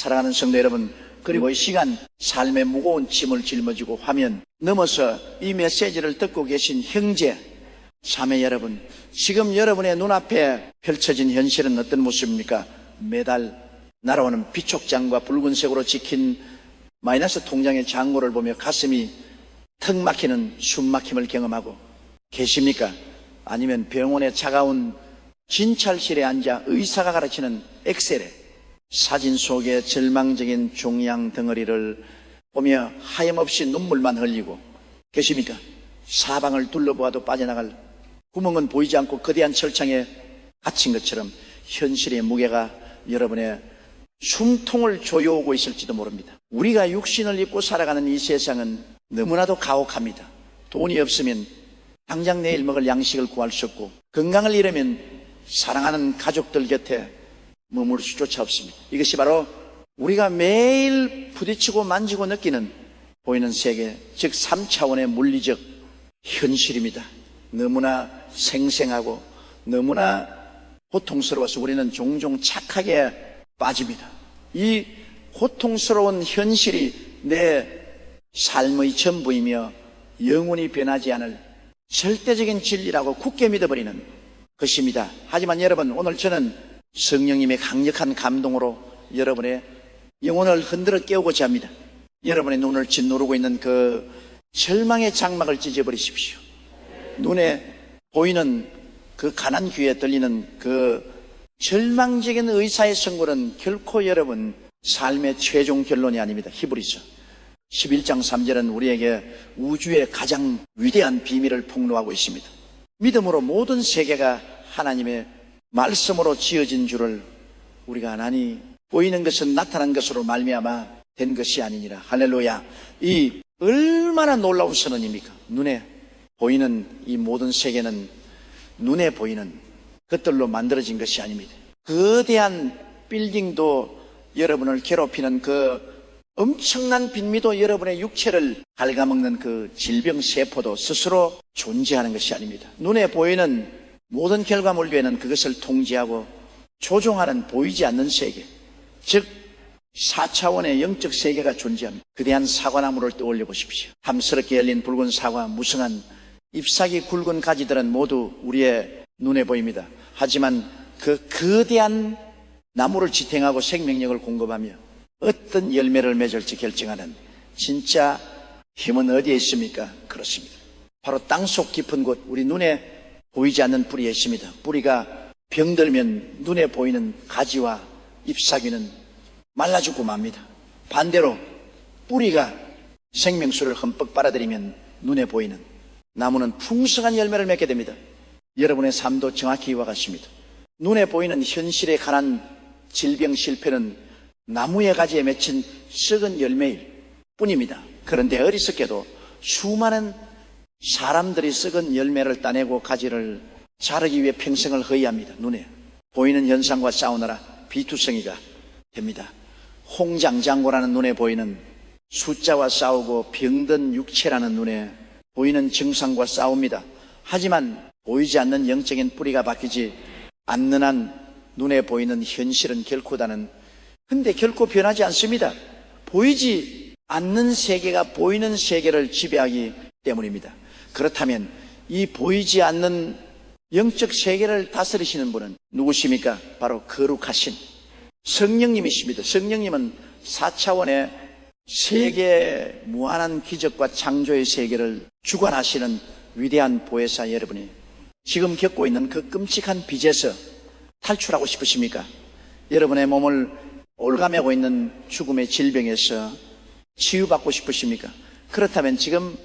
사랑하는 성도 여러분, 그리고 이 시간 삶의 무거운 짐을 짊어지고 화면 넘어서 이 메시지를 듣고 계신 형제, 자매 여러분, 지금 여러분의 눈앞에 펼쳐진 현실은 어떤 모습입니까? 매달 날아오는 비촉장과 붉은색으로 찍힌 마이너스 통장의 잔고를 보며 가슴이 턱 막히는 숨막힘을 경험하고 계십니까? 아니면 병원의 차가운 진찰실에 앉아 의사가 가르치는 엑셀에 사진 속의 절망적인 종양 덩어리를 보며 하염없이 눈물만 흘리고 계십니까? 사방을 둘러보아도 빠져나갈 구멍은 보이지 않고 거대한 철창에 갇힌 것처럼 현실의 무게가 여러분의 숨통을 조여오고 있을지도 모릅니다. 우리가 육신을 입고 살아가는 이 세상은 너무나도 가혹합니다. 돈이 없으면 당장 내일 먹을 양식을 구할 수 없고, 건강을 잃으면 사랑하는 가족들 곁에 머물 수조차 없습니다. 이것이 바로 우리가 매일 부딪히고 만지고 느끼는 보이는 세계, 즉 3차원의 물리적 현실입니다. 너무나 생생하고 너무나 고통스러워서 우리는 종종 착하게 빠집니다. 이 고통스러운 현실이 내 삶의 전부이며 영원히 변하지 않을 절대적인 진리라고 굳게 믿어버리는 것입니다. 하지만 여러분, 오늘 저는 성령님의 강력한 감동으로 여러분의 영혼을 흔들어 깨우고자 합니다. 여러분의 눈을 짓누르고 있는 그 절망의 장막을 찢어버리십시오. 눈에 보이는 그 가난 귀에 들리는 그 절망적인 의사의 선고는 결코 여러분 삶의 최종 결론이 아닙니다. 히브리서 11장 3절은 우리에게 우주의 가장 위대한 비밀을 폭로하고 있습니다. 믿음으로 모든 세계가 하나님의 말씀으로 지어진 줄을 우리가 아나니 보이는 것은 나타난 것으로 말미암아 된 것이 아니니라. 할렐루야. 이 얼마나 놀라운 선언입니까? 눈에 보이는 이 모든 세계는 눈에 보이는 것들로 만들어진 것이 아닙니다. 거대한 빌딩도 여러분을 괴롭히는 그 엄청난 빈미도 여러분의 육체를 갉아먹는 그 질병 세포도 스스로 존재하는 것이 아닙니다. 눈에 보이는 모든 결과물 외에는 그것을 통제하고 조종하는 보이지 않는 세계, 즉 4차원의 영적 세계가 존재합니다. 거대한 사과나무를 떠올려 보십시오. 탐스럽게 열린 붉은 사과, 무성한 잎사귀 굵은 가지들은 모두 우리의 눈에 보입니다. 하지만 그 거대한 나무를 지탱하고 생명력을 공급하며 어떤 열매를 맺을지 결정하는 진짜 힘은 어디에 있습니까? 그렇습니다. 바로 땅속 깊은 곳, 우리 눈에 보이지 않는 뿌리에 있습니다. 뿌리가 병들면 눈에 보이는 가지와 잎사귀는 말라 죽고 맙니다. 반대로 뿌리가 생명수를 흠뻑 빨아들이면 눈에 보이는 나무는 풍성한 열매를 맺게 됩니다. 여러분의 삶도 정확히 이와 같습니다. 눈에 보이는 현실에 관한 질병 실패는 나무의 가지에 맺힌 썩은 열매일 뿐입니다. 그런데 어리석게도 수많은 사람들이 썩은 열매를 따내고 가지를 자르기 위해 평생을 허위합니다. 눈에 보이는 현상과 싸우느라 비투성이가 됩니다. 홍장장고라는 눈에 보이는 숫자와 싸우고 병든 육체라는 눈에 보이는 증상과 싸웁니다. 하지만 보이지 않는 영적인 뿌리가 바뀌지 않는 한 눈에 보이는 현실은 결코 다는, 근데 결코 변하지 않습니다. 보이지 않는 세계가 보이는 세계를 지배하기 때문입니다. 그렇다면 이 보이지 않는 영적 세계를 다스리시는 분은 누구십니까? 바로 거룩하신 성령님이십니다. 성령님은 4차원의 세계의 무한한 기적과 창조의 세계를 주관하시는 위대한 보혜사 여러분이 지금 겪고 있는 그 끔찍한 빚에서 탈출하고 싶으십니까? 여러분의 몸을 올가매고 있는 죽음의 질병에서 치유받고 싶으십니까? 그렇다면 지금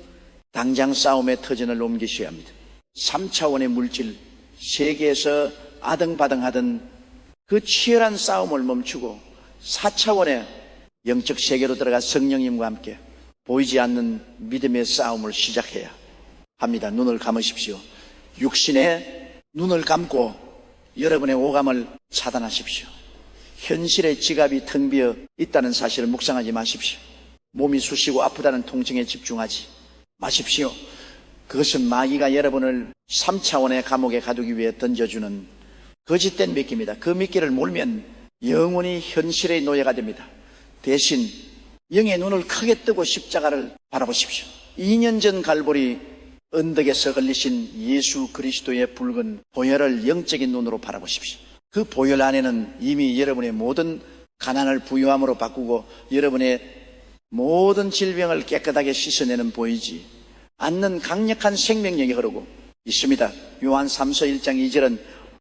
당장 싸움의 터전을 옮기셔야 합니다. 3차원의 물질, 세계에서 아등바등하던 그 치열한 싸움을 멈추고 4차원의 영적 세계로 들어가 성령님과 함께 보이지 않는 믿음의 싸움을 시작해야 합니다. 눈을 감으십시오. 육신의 눈을 감고 여러분의 오감을 차단하십시오. 현실의 지갑이 텅 비어 있다는 사실을 묵상하지 마십시오. 몸이 쑤시고 아프다는 통증에 집중하지 마십시오. 그것은 마귀가 여러분을 3차원의 감옥에 가두기 위해 던져주는 거짓된 미끼입니다. 그 미끼를 몰면 영원히 현실의 노예가 됩니다. 대신 영의 눈을 크게 뜨고 십자가를 바라보십시오. 2년 전 갈보리 언덕에서 흘리신 예수 그리스도의 붉은 보혈을 영적인 눈으로 바라보십시오. 그 보혈 안에는 이미 여러분의 모든 가난을 부유함으로 바꾸고 여러분의 모든 질병을 깨끗하게 씻어내는 보이지 않는 강력한 생명력이 흐르고 있습니다. 요한 3서 1장 2절은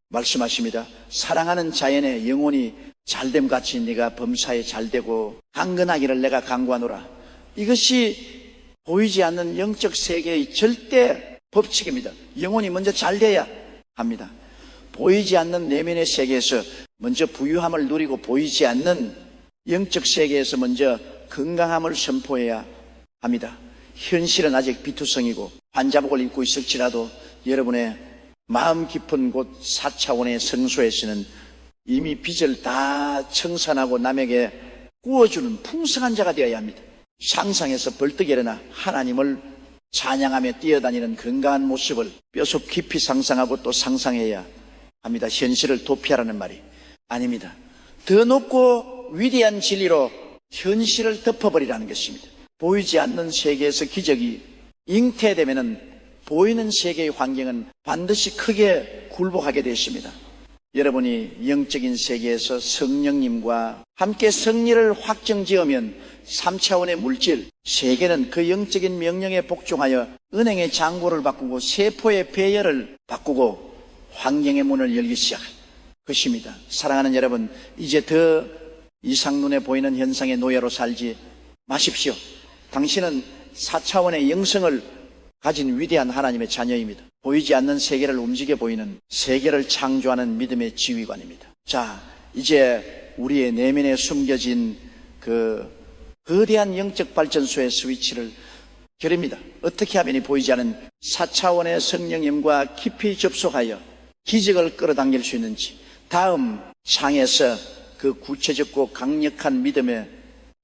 말씀하십니다. 사랑하는 자연의 영혼이 잘됨 같이 네가 범사에 잘되고 강건하기를 내가 간구하노라. 이것이 보이지 않는 영적 세계의 절대 법칙입니다. 영혼이 먼저 잘돼야 합니다. 보이지 않는 내면의 세계에서 먼저 부유함을 누리고 보이지 않는 영적 세계에서 먼저 건강함을 선포해야 합니다. 현실은 아직 비투성이고 환자복을 입고 있을지라도 여러분의 마음 깊은 곳 4차원의 성소에서는 이미 빚을 다 청산하고 남에게 구워주는 풍성한 자가 되어야 합니다. 상상에서 벌떡 일어나 하나님을 찬양하며 뛰어다니는 건강한 모습을 뼈속 깊이 상상하고 또 상상해야 합니다. 현실을 도피하라는 말이 아닙니다. 더 높고 위대한 진리로 현실을 덮어버리라는 것입니다. 보이지 않는 세계에서 기적이 잉태되면은 보이는 세계의 환경은 반드시 크게 굴복하게 되십니다. 여러분이 영적인 세계에서 성령님과 함께 승리를 확정지으면 3차원의 물질, 세계는 그 영적인 명령에 복종하여 은행의 잔고를 바꾸고 세포의 배열을 바꾸고 환경의 문을 열기 시작할 것입니다. 사랑하는 여러분, 이제 더 이상 눈에 보이는 현상의 노예로 살지 마십시오. 당신은 4차원의 영성을 가진 위대한 하나님의 자녀입니다. 보이지 않는 세계를 움직여 보이는 세계를 창조하는 믿음의 지휘관입니다. 자, 이제 우리의 내면에 숨겨진 그 거대한 영적 발전소의 스위치를 겨립니다. 어떻게 하면 이 보이지 않은 4차원의 성령님과 깊이 접속하여 기적을 끌어당길 수 있는지 다음 장에서 그 구체적고 강력한 믿음의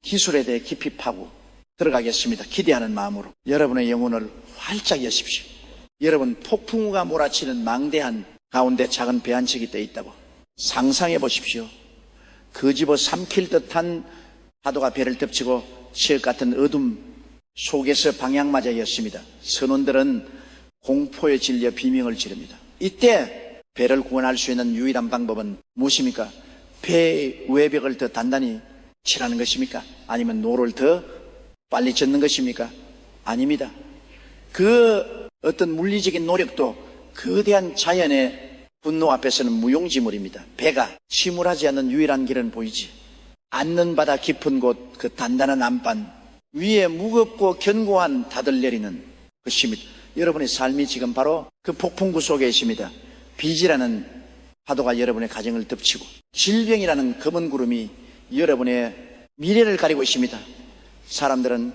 기술에 대해 깊이 파고 들어가겠습니다. 기대하는 마음으로 여러분의 영혼을 활짝 여십시오. 여러분, 폭풍우가 몰아치는 망대한 가운데 작은 배 한 척이 떠 있다고 상상해 보십시오. 그 집어 삼킬 듯한 파도가 배를 덮치고 지역 같은 어둠 속에서 방향마저 였습니다. 선원들은 공포에 질려 비명을 지릅니다. 이때 배를 구원할 수 있는 유일한 방법은 무엇입니까? 배의 외벽을 더 단단히 칠하는 것입니까? 아니면 노를 더 빨리 젓는 것입니까? 아닙니다. 그 어떤 물리적인 노력도 거대한 자연의 분노 앞에서는 무용지물입니다. 배가 침몰하지 않는 유일한 길은 보이지 않는 바다 깊은 곳 그 단단한 안반 위에 무겁고 견고한 닷을 내리는 것입니다. 여러분의 삶이 지금 바로 그 폭풍구 속에 있습니다. 빚이라는 파도가 여러분의 가정을 덮치고 질병이라는 검은 구름이 여러분의 미래를 가리고 있습니다. 사람들은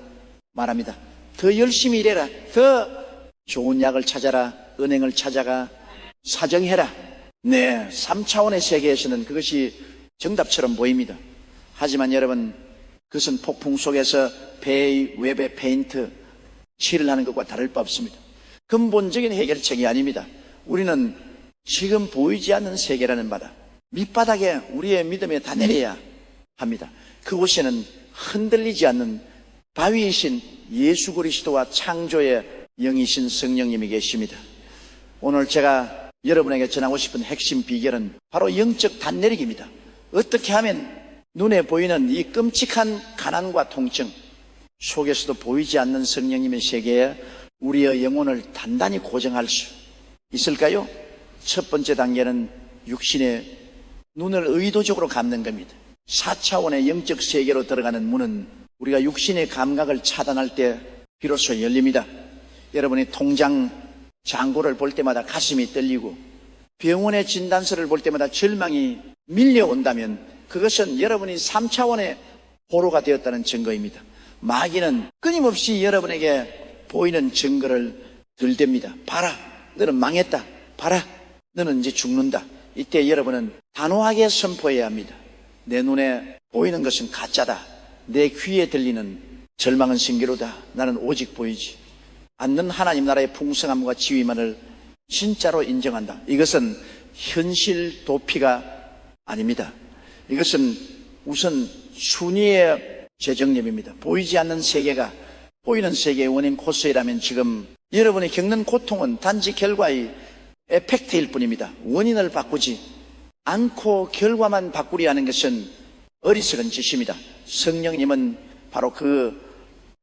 말합니다. 더 열심히 일해라. 더 좋은 약을 찾아라. 은행을 찾아가 사정해라. 네, 3차원의 세계에서는 그것이 정답처럼 보입니다. 하지만 여러분, 그것은 폭풍 속에서 배의 웹에 페인트 칠을 하는 것과 다를 바 없습니다. 근본적인 해결책이 아닙니다. 우리는 지금 보이지 않는 세계라는 바다 밑바닥에 우리의 믿음에 다 내려야 합니다. 그곳에는 흔들리지 않는 바위이신 예수 그리스도와 창조의 영이신 성령님이 계십니다. 오늘 제가 여러분에게 전하고 싶은 핵심 비결은 바로 영적 단내리기입니다. 어떻게 하면 눈에 보이는 이 끔찍한 가난과 통증 속에서도 보이지 않는 성령님의 세계에 우리의 영혼을 단단히 고정할 수 있을까요? 첫 번째 단계는 육신의 눈을 의도적으로 감는 겁니다. 4차원의 영적 세계로 들어가는 문은 우리가 육신의 감각을 차단할 때 비로소 열립니다. 여러분이 통장 잔고를 볼 때마다 가슴이 떨리고 병원의 진단서를 볼 때마다 절망이 밀려온다면 그것은 여러분이 3차원의 포로가 되었다는 증거입니다. 마귀는 끊임없이 여러분에게 보이는 증거를 들댑니다. 봐라, 너는 망했다. 봐라, 너는 이제 죽는다. 이때 여러분은 단호하게 선포해야 합니다. 내 눈에 보이는 것은 가짜다. 내 귀에 들리는 절망은 신기루다. 나는 오직 보이지 않는 하나님 나라의 풍성함과 지위만을 진짜로 인정한다. 이것은 현실 도피가 아닙니다. 이것은 우선 순위의 재정립입니다. 보이지 않는 세계가 보이는 세계의 원인 코스이라면 지금 여러분이 겪는 고통은 단지 결과의 에펙트일 뿐입니다. 원인을 바꾸지 않고 결과만 바꾸려 하는 것은 어리석은 짓입니다. 성령님은 바로 그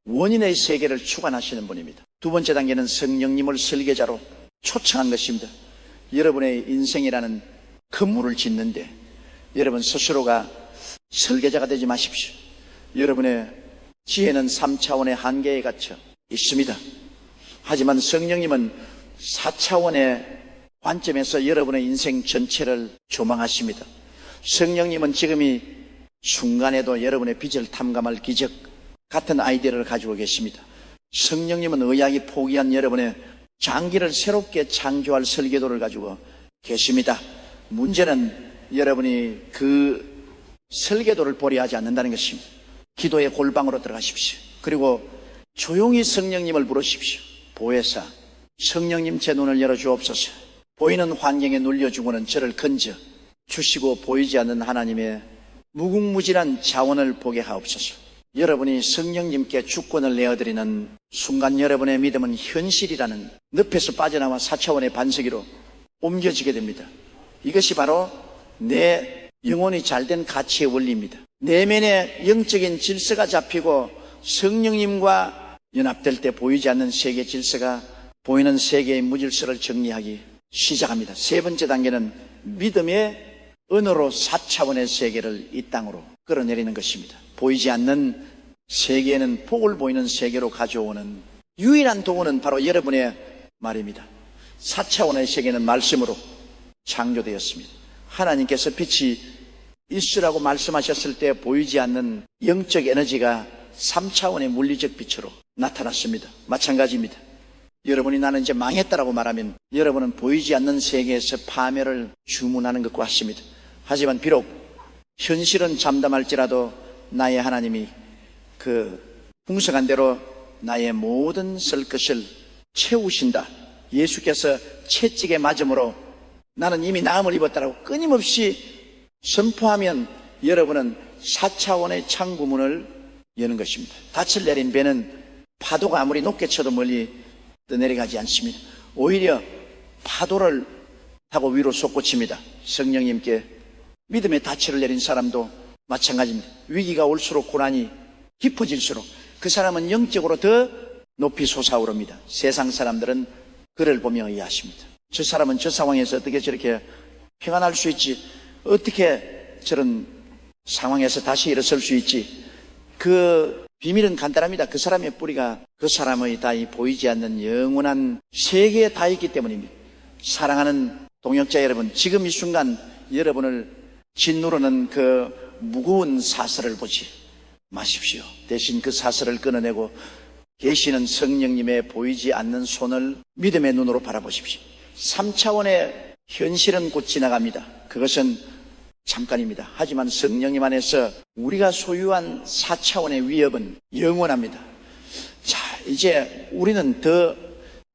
원인의 세계를 주관하시는 분입니다. 두 번째 단계는 성령님을 설계자로 초청한 것입니다. 여러분의 인생이라는 건물을 짓는데 여러분 스스로가 설계자가 되지 마십시오. 여러분의 지혜는 3차원의 한계에 갇혀 있습니다. 하지만 성령님은 4차원의 관점에서 여러분의 인생 전체를 조망하십니다. 성령님은 지금 이 순간에도 여러분의 빚을 탐감할 기적 같은 아이디어를 가지고 계십니다. 성령님은 의학이 포기한 여러분의 장기를 새롭게 창조할 설계도를 가지고 계십니다. 문제는 여러분이 그 설계도를 보려 하지 않는다는 것입니다. 기도의 골방으로 들어가십시오. 그리고 조용히 성령님을 부르십시오. 보혜사, 성령님 제 눈을 열어주옵소서. 보이는 환경에 눌려주고는 저를 건져 주시고 보이지 않는 하나님의 무궁무진한 자원을 보게 하옵소서. 여러분이 성령님께 주권을 내어드리는 순간 여러분의 믿음은 현실이라는 늪에서 빠져나와 4차원의 반석이로 옮겨지게 됩니다. 이것이 바로 내 영혼이 잘된 가치의 원리입니다. 내면의 영적인 질서가 잡히고 성령님과 연합될 때 보이지 않는 세계 질서가 보이는 세계의 무질서를 정리하기 시작합니다. 세 번째 단계는 믿음의 언어로 4차원의 세계를 이 땅으로 끌어내리는 것입니다. 보이지 않는 세계에는 복을 보이는 세계로 가져오는 유일한 도구는 바로 여러분의 말입니다. 4차원의 세계는 말씀으로 창조되었습니다. 하나님께서 빛이 있으라고 말씀하셨을 때 보이지 않는 영적 에너지가 3차원의 물리적 빛으로 나타났습니다. 마찬가지입니다. 여러분이 나는 이제 망했다라고 말하면 여러분은 보이지 않는 세계에서 파멸을 주문하는 것과 같습니다. 하지만 비록 현실은 잠잠할지라도 나의 하나님이 그 풍성한 대로 나의 모든 쓸 것을 채우신다. 예수께서 채찍에 맞음으로 나는 이미 나음을 입었다라고 끊임없이 선포하면 여러분은 4차원의 창구문을 여는 것입니다. 닻을 내린 배는 파도가 아무리 높게 쳐도 멀리 떠내려가지 않습니다. 오히려 파도를 타고 위로 솟구칩니다. 성령님께 믿음의 닻을 내린 사람도 마찬가지입니다. 위기가 올수록 고난이 깊어질수록 그 사람은 영적으로 더 높이 솟아오릅니다. 세상 사람들은 그를 보며 의아하십니다. 저 사람은 저 상황에서 어떻게 저렇게 평안할 수 있지? 어떻게 저런 상황에서 다시 일어설 수 있지? 그 비밀은 간단합니다. 그 사람의 뿌리가 그 사람의 다 보이지 않는 영원한 세계에 다 있기 때문입니다. 사랑하는 동역자 여러분, 지금 이 순간 여러분을 짓누르는 그 무거운 사슬을 보지 마십시오. 대신 그 사슬을 끊어내고 계시는 성령님의 보이지 않는 손을 믿음의 눈으로 바라보십시오. 3차원의 현실은 곧 지나갑니다. 그것은 잠깐입니다. 하지만 성령님 안에서 우리가 소유한 4차원의 위협은 영원합니다. 자, 이제 우리는 더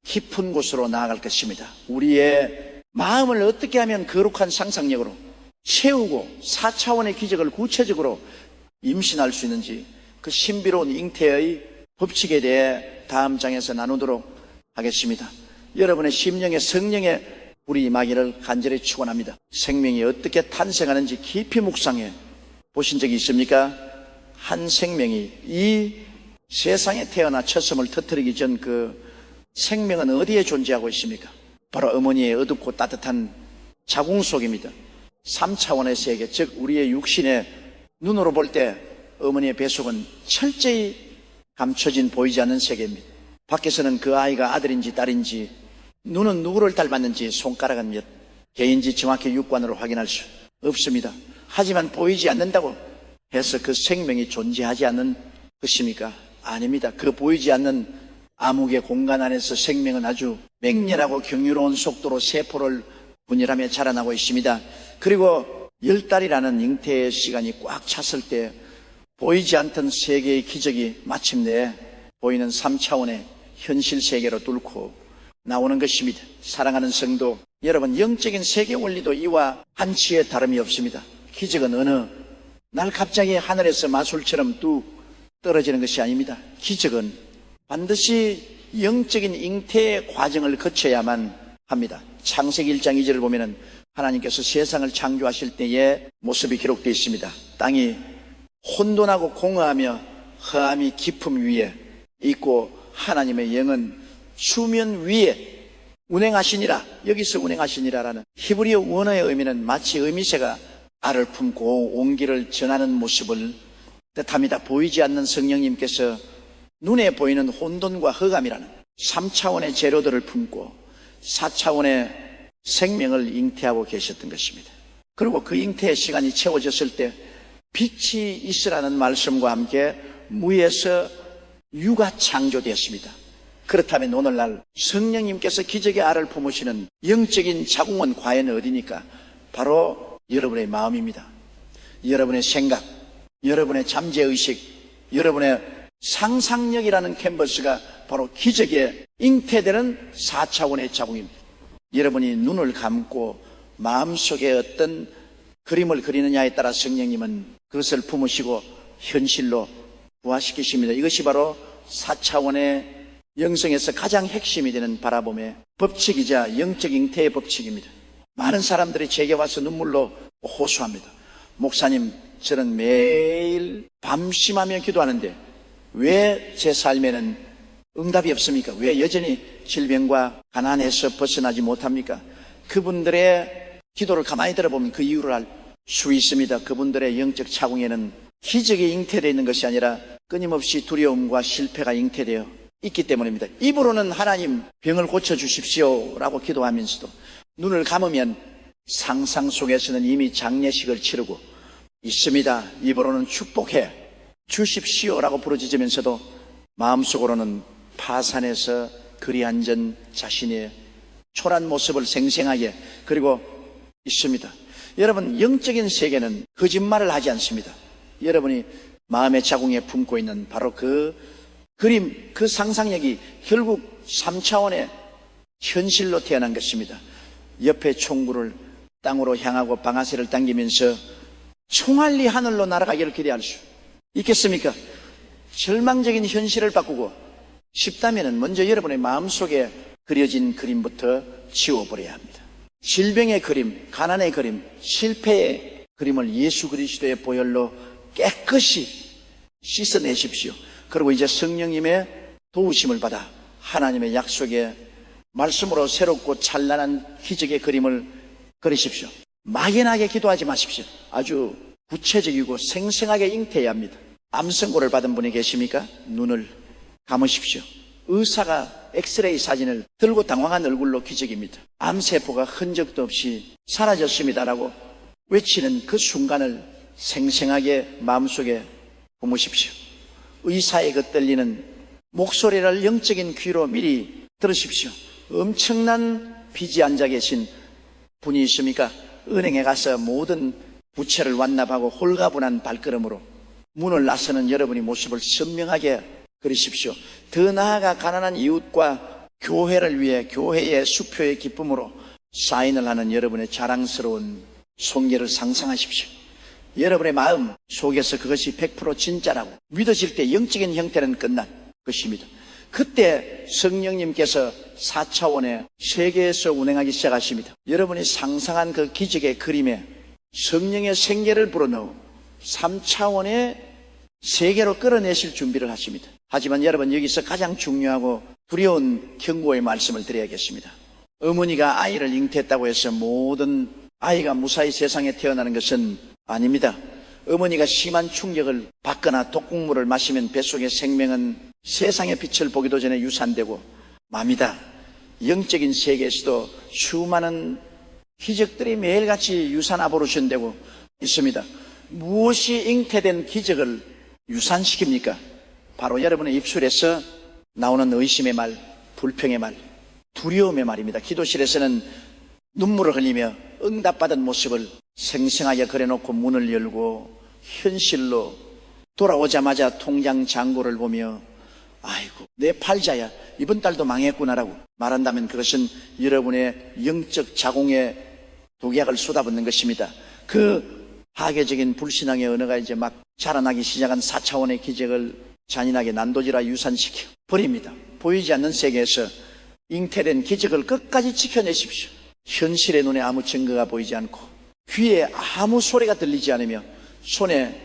깊은 곳으로 나아갈 것입니다. 우리의 마음을 어떻게 하면 거룩한 상상력으로 채우고 4차원의 기적을 구체적으로 임신할 수 있는지 그 신비로운 잉태의 법칙에 대해 다음 장에서 나누도록 하겠습니다. 여러분의 심령에 성령의 불이 임하기를 간절히 축원합니다. 생명이 어떻게 탄생하는지 깊이 묵상해 보신 적이 있습니까? 한 생명이 이 세상에 태어나 첫섬을 터뜨리기 전 그 생명은 어디에 존재하고 있습니까? 바로 어머니의 어둡고 따뜻한 자궁 속입니다. 3차원의 세계, 즉 우리의 육신의 눈으로 볼 때 어머니의 뱃속은 철저히 감춰진 보이지 않는 세계입니다. 밖에서는 그 아이가 아들인지 딸인지, 눈은 누구를 닮았는지, 손가락은 몇 개인지 정확히 육관으로 확인할 수 없습니다. 하지만 보이지 않는다고 해서 그 생명이 존재하지 않는 것입니까? 아닙니다. 그 보이지 않는 암흑의 공간 안에서 생명은 아주 맹렬하고 경이로운 속도로 세포를 분열하며 자라나고 있습니다. 그리고 10달이라는 잉태의 시간이 꽉 찼을 때 보이지 않던 세계의 기적이 마침내 보이는 3차원의 현실 세계로 뚫고 나오는 것입니다. 사랑하는 성도 여러분, 영적인 세계 원리도 이와 한치의 다름이 없습니다. 기적은 어느 날 갑자기 하늘에서 마술처럼 뚝 떨어지는 것이 아닙니다. 기적은 반드시 영적인 잉태의 과정을 거쳐야만 합니다. 창세기 1장 2절을 보면은 하나님께서 세상을 창조하실 때의 모습이 기록되어 있습니다. 땅이 혼돈하고 공허하며 허함이 깊음 위에 있고 하나님의 영은 수면 위에 운행하시니라. 여기서 운행하시니라라는 히브리어 원어의 의미는 마치 어미새가 알을 품고 온기를 전하는 모습을 뜻합니다. 보이지 않는 성령님께서 눈에 보이는 혼돈과 허감이라는 3차원의 재료들을 품고 4차원의 생명을 잉태하고 계셨던 것입니다. 그리고 그 잉태의 시간이 채워졌을 때 빛이 있으라는 말씀과 함께 무에서 유가 창조되었습니다. 그렇다면 오늘날 성령님께서 기적의 알을 품으시는 영적인 자궁은 과연 어디니까? 바로 여러분의 마음입니다. 여러분의 생각, 여러분의 잠재의식, 여러분의 상상력이라는 캔버스가 바로 기적의 잉태되는 4차원의 자궁입니다. 여러분이 눈을 감고 마음속에 어떤 그림을 그리느냐에 따라 성령님은 그것을 품으시고 현실로 부화시키십니다. 이것이 바로 4차원의 영성에서 가장 핵심이 되는 바라봄의 법칙이자 영적 잉태의 법칙입니다. 많은 사람들이 제게 와서 눈물로 호소합니다. 목사님, 저는 매일 밤심하며 기도하는데 왜 제 삶에는 응답이 없습니까? 왜 여전히 질병과 가난에서 벗어나지 못합니까? 그분들의 기도를 가만히 들어보면 그 이유를 알 수 있습니다. 그분들의 영적 자궁에는 기적이 잉태되어 있는 것이 아니라 끊임없이 두려움과 실패가 잉태되어 있기 때문입니다. 입으로는 하나님 병을 고쳐주십시오 라고 기도하면서도 눈을 감으면 상상 속에서는 이미 장례식을 치르고 있습니다. 입으로는 축복해 주십시오 라고 부르짖으면서도 마음속으로는 파산해서 그리 앉은 자신의 초라한 모습을 생생하게 그리고 있습니다. 여러분, 영적인 세계는 거짓말을 하지 않습니다. 여러분이 마음의 자궁에 품고 있는 바로 그 그림, 그 상상력이 결국 3차원의 현실로 태어난 것입니다. 옆에 총구를 땅으로 향하고 방아쇠를 당기면서 총알리 하늘로 날아가기를 기대할 수 있겠습니까? 절망적인 현실을 바꾸고 싶다면 먼저 여러분의 마음속에 그려진 그림부터 지워버려야 합니다. 질병의 그림, 가난의 그림, 실패의 그림을 예수 그리스도의 보혈로 깨끗이 씻어내십시오. 그리고 이제 성령님의 도우심을 받아 하나님의 약속의 말씀으로 새롭고 찬란한 기적의 그림을 그리십시오. 막연하게 기도하지 마십시오. 아주 구체적이고 생생하게 잉태해야 합니다. 암 선고를 받은 분이 계십니까? 눈을 감으십시오. 의사가 엑스레이 사진을 들고 당황한 얼굴로 기적입니다. 암세포가 흔적도 없이 사라졌습니다라고 외치는 그 순간을 생생하게 마음속에 품으십시오. 의사의 그 떨리는 목소리를 영적인 귀로 미리 들으십시오. 엄청난 빚이 앉아 계신 분이 있습니까? 은행에 가서 모든 부채를 완납하고 홀가분한 발걸음으로 문을 나서는 여러분의 모습을 선명하게 그리십시오. 더 나아가 가난한 이웃과 교회를 위해 교회의 수표의 기쁨으로 사인을 하는 여러분의 자랑스러운 손길을 상상하십시오. 여러분의 마음 속에서 그것이 100% 진짜라고 믿어질 때 영적인 형태는 끝난 것입니다. 그때 성령님께서 4차원의 세계에서 운행하기 시작하십니다. 여러분이 상상한 그 기적의 그림에 성령의 생계를 불어넣어 3차원의 세계로 끌어내실 준비를 하십니다. 하지만 여러분, 여기서 가장 중요하고 두려운 경고의 말씀을 드려야겠습니다. 어머니가 아이를 잉태했다고 해서 모든 아이가 무사히 세상에 태어나는 것은 아닙니다. 어머니가 심한 충격을 받거나 독국물을 마시면 뱃속의 생명은 세상의 빛을 보기도 전에 유산되고 맙니다. 영적인 세계에서도 수많은 기적들이 매일같이 유산 아보르션되고 있습니다. 무엇이 잉태된 기적을 유산시킵니까? 바로 여러분의 입술에서 나오는 의심의 말, 불평의 말, 두려움의 말입니다. 기도실에서는 눈물을 흘리며 응답받은 모습을 생생하게 그려놓고 문을 열고 현실로 돌아오자마자 통장 잔고를 보며 아이고 내 팔자야 이번 달도 망했구나라고 말한다면 그것은 여러분의 영적 자궁에 독약을 쏟아붓는 것입니다. 그 파괴적인 불신앙의 언어가 이제 막 자라나기 시작한 4차원의 기적을 잔인하게 난도질하 유산시켜 버립니다. 보이지 않는 세계에서 잉태된 기적을 끝까지 지켜내십시오. 현실의 눈에 아무 증거가 보이지 않고 귀에 아무 소리가 들리지 않으며 손에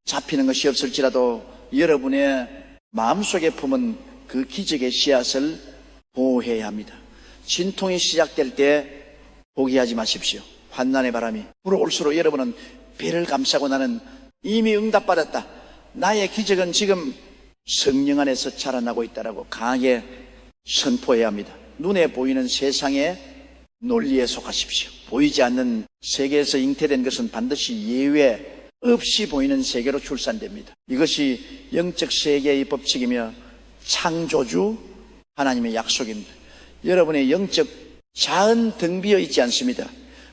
잡히는 것이 없을지라도 여러분의 마음속에 품은 그 기적의 씨앗을 보호해야 합니다. 진통이 시작될 때 포기하지 마십시오. 환난의 바람이 불어올수록 여러분은 배를 감싸고 나는 이미 응답받았다. 나의 기적은 지금 성령 안에서 자라나고 있다라고 강하게 선포해야 합니다. 눈에 보이는 세상의 논리에 속하십시오. 보이지 않는 세계에서 잉태된 것은 반드시 예외 없이 보이는 세계로 출산됩니다. 이것이 영적 세계의 법칙이며 창조주 하나님의 약속입니다. 여러분의 영적 자은 등비어 있지 않습니다.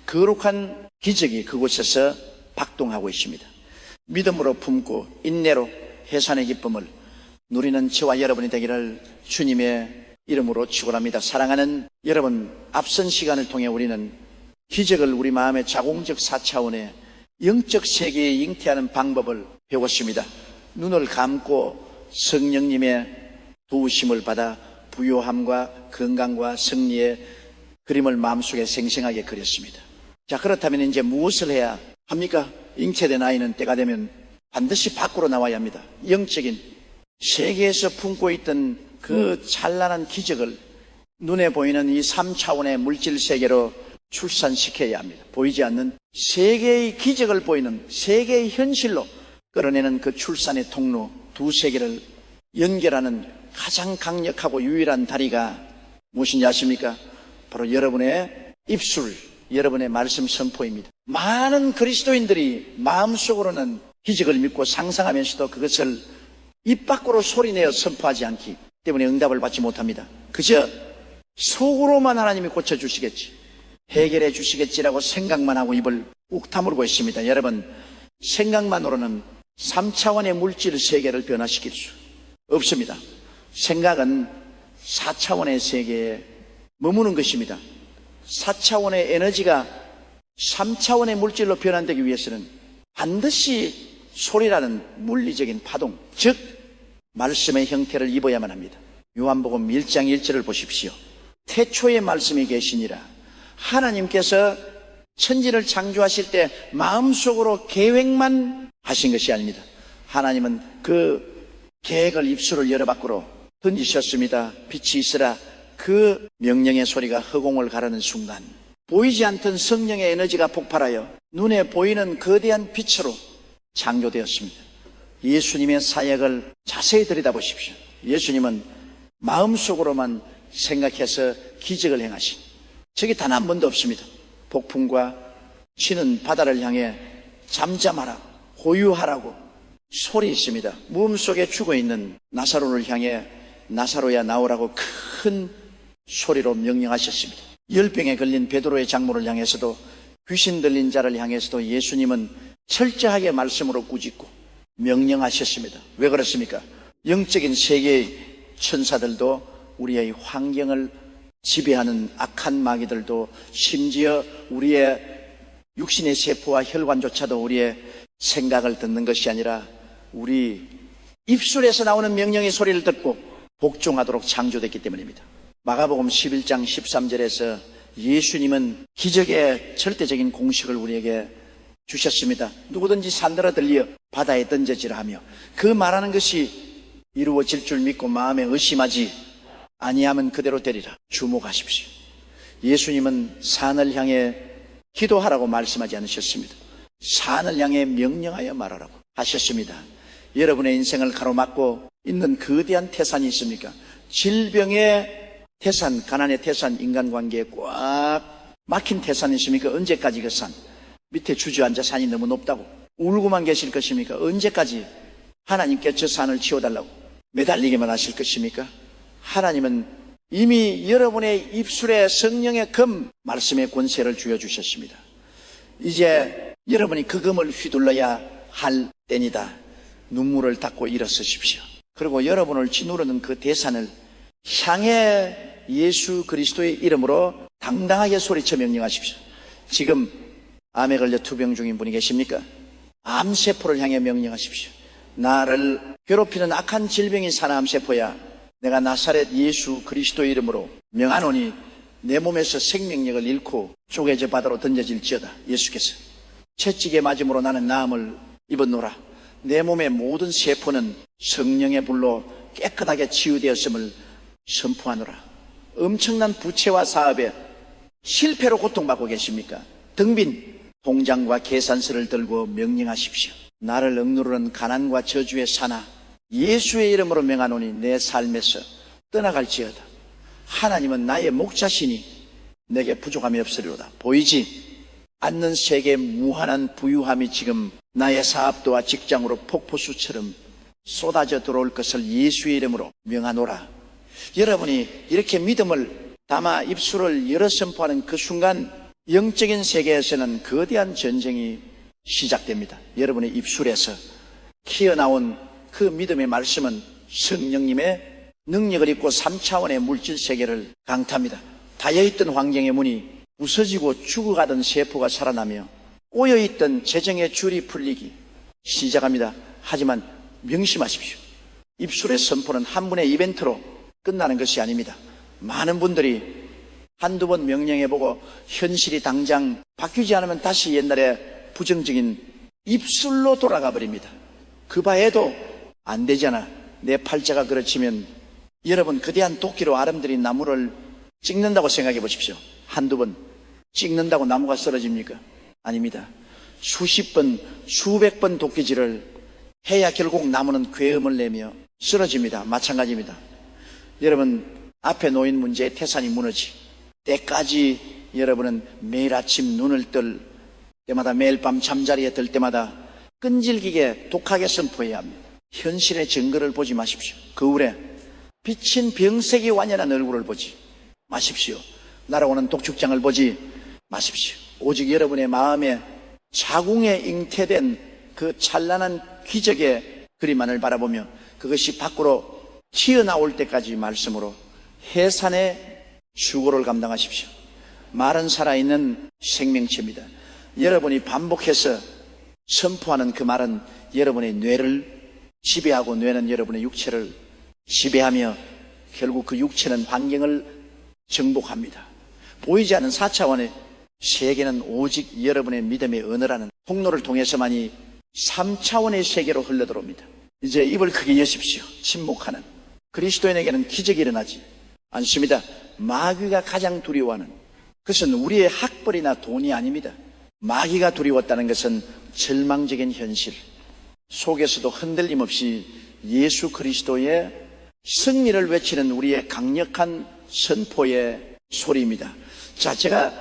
거룩한 기적이 그곳에서 박동하고 있습니다. 믿음으로 품고 인내로 해산의 기쁨을 누리는 저와 여러분이 되기를 주님의 이름으로 축원합니다. 사랑하는 여러분, 앞선 시간을 통해 우리는 기적을 우리 마음의 자공적 4차원의 영적 세계에 잉태하는 방법을 배웠습니다. 눈을 감고 성령님의 도우심을 받아 부요함과 건강과 승리의 그림을 마음속에 생생하게 그렸습니다. 자, 그렇다면 이제 무엇을 해야 합니까? 잉태된 아이는 때가 되면 반드시 밖으로 나와야 합니다. 영적인 세계에서 품고 있던 그 찬란한 기적을 눈에 보이는 이 3차원의 물질 세계로 출산시켜야 합니다. 보이지 않는 세계의 기적을 보이는 세계의 현실로 끌어내는 그 출산의 통로 두 세계를 연결하는 가장 강력하고 유일한 다리가 무엇인지 아십니까? 바로 여러분의 입술, 여러분의 말씀 선포입니다. 많은 그리스도인들이 마음속으로는 기적을 믿고 상상하면서도 그것을 입 밖으로 소리내어 선포하지 않기 때문에 응답을 받지 못합니다. 그저 속으로만 하나님이 고쳐주시겠지, 해결해 주시겠지라고 생각만 하고 입을 꾹 다물고 있습니다. 여러분, 생각만으로는 3차원의 물질 세계를 변화시킬 수 없습니다. 생각은 4차원의 세계에 머무는 것입니다. 4차원의 에너지가 3차원의 물질로 변환되기 위해서는 반드시 소리라는 물리적인 파동, 즉 말씀의 형태를 입어야만 합니다. 요한복음 1장 1절을 보십시오. 태초에 말씀이 계시니라. 하나님께서 천지를 창조하실 때 마음속으로 계획만 하신 것이 아닙니다. 하나님은 그 계획을 입술을 열어 밖으로 던지셨습니다. 빛이 있으라. 그 명령의 소리가 허공을 가르는 순간 보이지 않던 성령의 에너지가 폭발하여 눈에 보이는 거대한 빛으로 창조되었습니다. 예수님의 사역을 자세히 들여다보십시오. 예수님은 마음속으로만 생각해서 기적을 행하신 적이 단 한 번도 없습니다. 폭풍과 치는 바다를 향해 잠잠하라, 고요하라고 소리 있습니다. 몸 속에 죽어있는 나사로를 향해 나사로야 나오라고 큰 소리로 명령하셨습니다. 열병에 걸린 베드로의 장모를 향해서도 귀신 들린 자를 향해서도 예수님은 철저하게 말씀으로 꾸짖고 명령하셨습니다. 왜 그렇습니까? 영적인 세계의 천사들도 우리의 환경을 지배하는 악한 마귀들도 심지어 우리의 육신의 세포와 혈관조차도 우리의 생각을 듣는 것이 아니라 우리 입술에서 나오는 명령의 소리를 듣고 복종하도록 창조됐기 때문입니다. 마가복음 11장 13절에서 예수님은 기적의 절대적인 공식을 우리에게 주셨습니다. 누구든지 산들어 들려 바다에 던져지라 하며, 그 말하는 것이 이루어질 줄 믿고 마음에 의심하지 아니하면 그대로 되리라. 주목하십시오. 예수님은 산을 향해 기도하라고 말씀하지 않으셨습니다. 산을 향해 명령하여 말하라고 하셨습니다. 여러분의 인생을 가로막고 있는 거대한 태산이 있습니까? 질병의 태산, 가난의 태산, 인간관계에 꽉 막힌 태산이 있습니까? 언제까지 그 산? 밑에 주저앉아 산이 너무 높다고 울고만 계실 것입니까? 언제까지 하나님께 저 산을 치워달라고 매달리기만 하실 것입니까? 하나님은 이미 여러분의 입술에 성령의 금, 말씀의 권세를 주어주셨습니다. 이제 여러분이 그 금을 휘둘러야 할 때니다. 눈물을 닦고 일어서십시오. 그리고 여러분을 짓누르는 그 대산을 향해 예수 그리스도의 이름으로 당당하게 소리쳐 명령하십시오. 지금 암에 걸려 투병 중인 분이 계십니까? 암세포를 향해 명령하십시오. 나를 괴롭히는 악한 질병이 사나 암세포야, 내가 나사렛 예수 그리스도의 이름으로 명하노니 내 몸에서 생명력을 잃고 쪼개져 바다로 던져질지어다. 예수께서 채찍에 맞음으로 나는 나음을 입었노라. 내 몸의 모든 세포는 성령의 불로 깨끗하게 치유되었음을 선포하노라. 엄청난 부채와 사업에 실패로 고통받고 계십니까? 등빈 통장과 계산서를 들고 명령하십시오. 나를 억누르는 가난과 저주의 사나 예수의 이름으로 명하노니 내 삶에서 떠나갈지어다. 하나님은 나의 목자시니 내게 부족함이 없으리로다. 보이지 않는 세계의 무한한 부유함이 지금 나의 사업도와 직장으로 폭포수처럼 쏟아져 들어올 것을 예수의 이름으로 명하노라. 여러분이 이렇게 믿음을 담아 입술을 열어 선포하는 그 순간 영적인 세계에서는 거대한 전쟁이 시작됩니다. 여러분의 입술에서 튀어나온 그 믿음의 말씀은 성령님의 능력을 입고 3차원의 물질 세계를 강타합니다. 닫혀있던 환경의 문이 부서지고 죽어가던 세포가 살아나며 꼬여있던 재정의 줄이 풀리기 시작합니다. 하지만 명심하십시오. 입술의 선포는 한 번의 이벤트로 끝나는 것이 아닙니다. 많은 분들이 한두 번 명령해보고 현실이 당장 바뀌지 않으면 다시 옛날에 부정적인 입술로 돌아가 버립니다. 그 바에도 안 되잖아. 내 팔자가 그렇지면 여러분 거대한 도끼로 아름드린 나무를 찍는다고 생각해 보십시오. 한두 번 찍는다고 나무가 쓰러집니까? 아닙니다. 수십 번, 수백 번 도끼질을 해야 결국 나무는 괴음을 내며 쓰러집니다. 마찬가지입니다. 여러분 앞에 놓인 문제의 태산이 무너지 때까지 여러분은 매일 아침 눈을 뜰 때마다 매일 밤 잠자리에 들 때마다 끈질기게 독하게 선포해야 합니다. 현실의 증거를 보지 마십시오. 거울에 비친 병색이 완연한 얼굴을 보지 마십시오. 날아오는 독축장을 보지 마십시오. 오직 여러분의 마음에 자궁에 잉태된 그 찬란한 기적의 그림만을 바라보며 그것이 밖으로 튀어나올 때까지 말씀으로 해산의 수고를 감당하십시오. 말은 살아있는 생명체입니다. 여러분이 반복해서 선포하는 그 말은 여러분의 뇌를 지배하고 뇌는 여러분의 육체를 지배하며 결국 그 육체는 환경을 정복합니다. 보이지 않는 4차원의 세계는 오직 여러분의 믿음의 언어라는 통로를 통해서만이 3차원의 세계로 흘러들어옵니다. 이제 입을 크게 여십시오. 침묵하는 그리스도인에게는 기적이 일어나지 않습니다. 마귀가 가장 두려워하는 그것은 우리의 학벌이나 돈이 아닙니다. 마귀가 두려웠다는 것은 절망적인 현실 속에서도 흔들림 없이 예수 그리스도의 승리를 외치는 우리의 강력한 선포의 소리입니다. 자, 제가